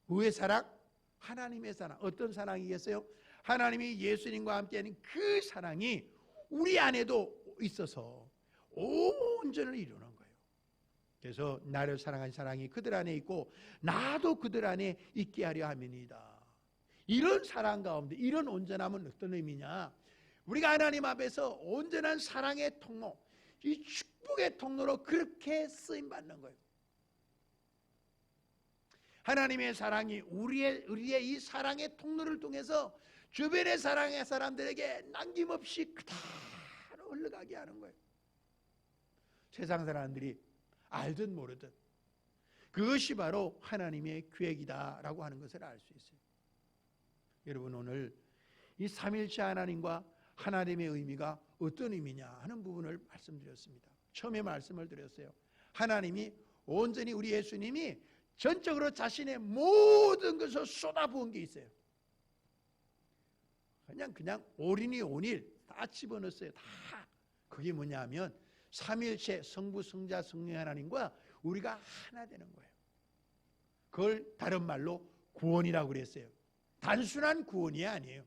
의의 사랑? 하나님의 사랑. 어떤 사랑이겠어요? 하나님이 예수님과 함께하는 그 사랑이 우리 안에도 있어서 온전을 이루는 거예요. 그래서 나를 사랑한 사랑이 그들 안에 있고 나도 그들 안에 있게 하려 함이니이다. 이런 사랑 가운데 이런 온전함은 어떤 의미냐? 우리가 하나님 앞에서 온전한 사랑의 통로, 이 축복의 통로로 그렇게 쓰임받는 거예요. 하나님의 사랑이 우리의 이 사랑의 통로를 통해서 주변의 사랑의 사람들에게 남김없이 그대로 흘러가게 하는 거예요. 세상 사람들이 알든 모르든 그것이 바로 하나님의 계획이다라고 하는 것을 알 수 있어요. 여러분, 오늘 이 삼일체 하나님과 하나님의 의미가 어떤 의미냐 하는 부분을 말씀드렸습니다. 처음에 말씀을 드렸어요. 하나님이 온전히 우리 예수님이 전적으로 자신의 모든 것을 쏟아부은 게 있어요. 그냥 올인이 온일 다 집어넣었어요. 다. 그게 뭐냐면 삼일체 성부, 성자, 성령 하나님과 우리가 하나 되는 거예요. 그걸 다른 말로 구원이라고 그랬어요. 단순한 구원이 아니에요.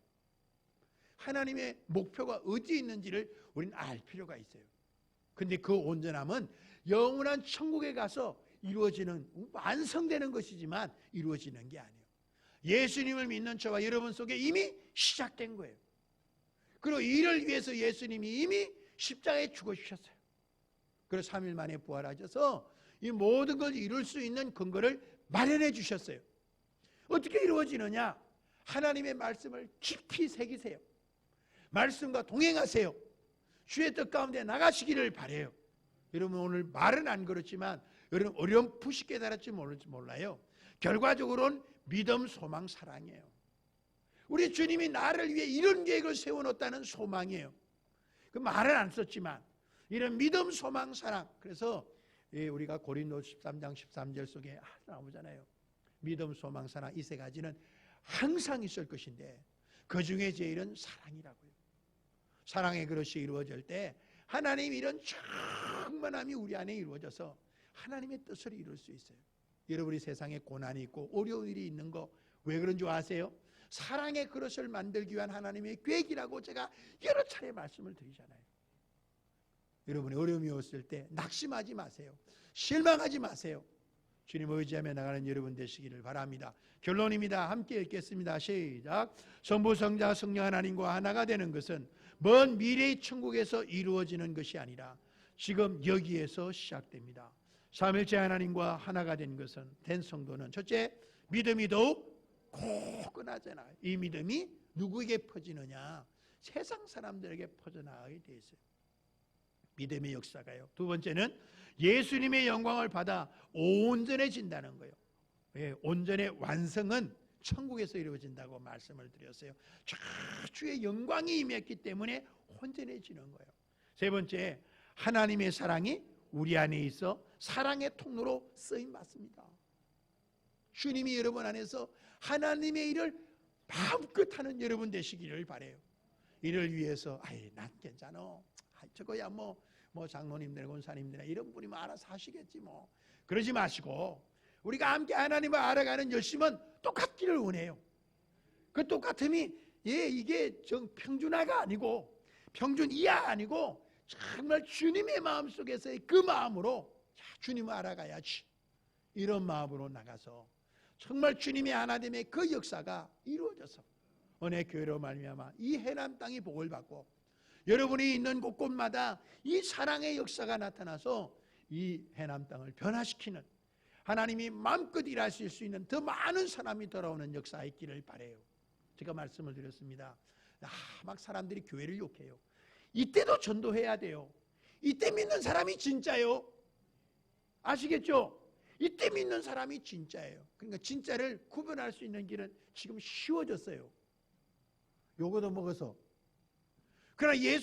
하나님의 목표가 어디에 있는지를 우리는 알 필요가 있어요. 근데 그 온전함은 영원한 천국에 가서 이루어지는, 완성되는 것이지만 이루어지는 게 아니에요. 예수님을 믿는 저와 여러분 속에 이미 시작된 거예요. 그리고 이를 위해서 예수님이 이미 십자가에 죽어주셨어요. 그래서 3일 만에 부활하셔서 이 모든 걸 이룰 수 있는 근거를 마련해 주셨어요. 어떻게 이루어지느냐? 하나님의 말씀을 깊이 새기세요. 말씀과 동행하세요. 주의 뜻 가운데 나가시기를 바라요. 여러분, 오늘 말은 안 그렇지만 여러분 어렴풋이 깨달을지 몰라요. 결과적으로는 믿음, 소망, 사랑이에요. 우리 주님이 나를 위해 이런 계획을 세워놓았다는 소망이에요. 그 말은 안 썼지만 이런 믿음, 소망, 사랑. 그래서 우리가 고린도서 13장 13절 속에 나오잖아요. 믿음, 소망, 사랑 이 세 가지는 항상 있을 것인데 그 중에 제일은 사랑이라고요. 사랑의 그릇이 이루어질 때 하나님 이런 충만함이 우리 안에 이루어져서 하나님의 뜻을 이룰 수 있어요. 여러분이 세상에 고난이 있고 어려운 일이 있는 거 왜 그런 줄 아세요? 사랑의 그릇을 만들기 위한 하나님의 계획이라고 제가 여러 차례 말씀을 드리잖아요. 여러분이 어려움이 왔을 때 낙심하지 마세요. 실망하지 마세요. 주님 의지하며 나가는 여러분 되시기를 바랍니다. 결론입니다. 함께 읽겠습니다. 시작. 성부, 성자, 성령 하나님과 하나가 되는 것은 먼 미래의 천국에서 이루어지는 것이 아니라 지금 여기에서 시작됩니다. 삼일째 하나님과 하나가 된 것은 된 성도는 첫째, 믿음이 더욱 고끈하잖아요. 이 믿음이 누구에게 퍼지느냐? 세상 사람들에게 퍼져나가게 돼 있어요. 믿음의 역사가요. 두 번째는 예수님의 영광을 받아 온전해진다는 거예요. 예, 온전의 완성은 천국에서 이루어진다고 말씀을 드렸어요. 주의 영광이 임했기 때문에 온전해지는 거예요. 세 번째, 하나님의 사랑이 우리 안에 있어 사랑의 통로로 쓰임 받습니다. 주님이 여러분 안에서 하나님의 일을 마음껏 하는 여러분 되시기를 바라요. 이를 위해서 난 괜찮아. 저거야 뭐 장로님들, 권사님들이나 이런 분이 알아서 하시겠지 뭐. 그러지 마시고 우리가 함께 하나님을 알아가는 열심은 똑같기를 원해요. 그 똑같음이 이게 평준화가 아니고 평준 이하 아니고 정말 주님의 마음속에서의 그 마음으로 주님을 알아가야지. 이런 마음으로 나가서 정말 주님의 하나님의 그 역사가 이루어져서 은혜 교회로 말미암아 이 해남 땅이 복을 받고 여러분이 있는 곳곳마다 이 사랑의 역사가 나타나서 이 해남 땅을 변화시키는 하나님이 마음껏 일하실 수 있는 더 많은 사람이 돌아오는 역사가 있기를 바라요. 제가 말씀을 드렸습니다. 막 사람들이 교회를 욕해요. 이때도 전도해야 돼요. 이때 믿는 사람이 진짜요. 아시겠죠? 이때 믿는 사람이 진짜예요. 그러니까 진짜를 구분할 수 있는 길은 지금 쉬워졌어요. 요거도 먹어서. 그러나 예수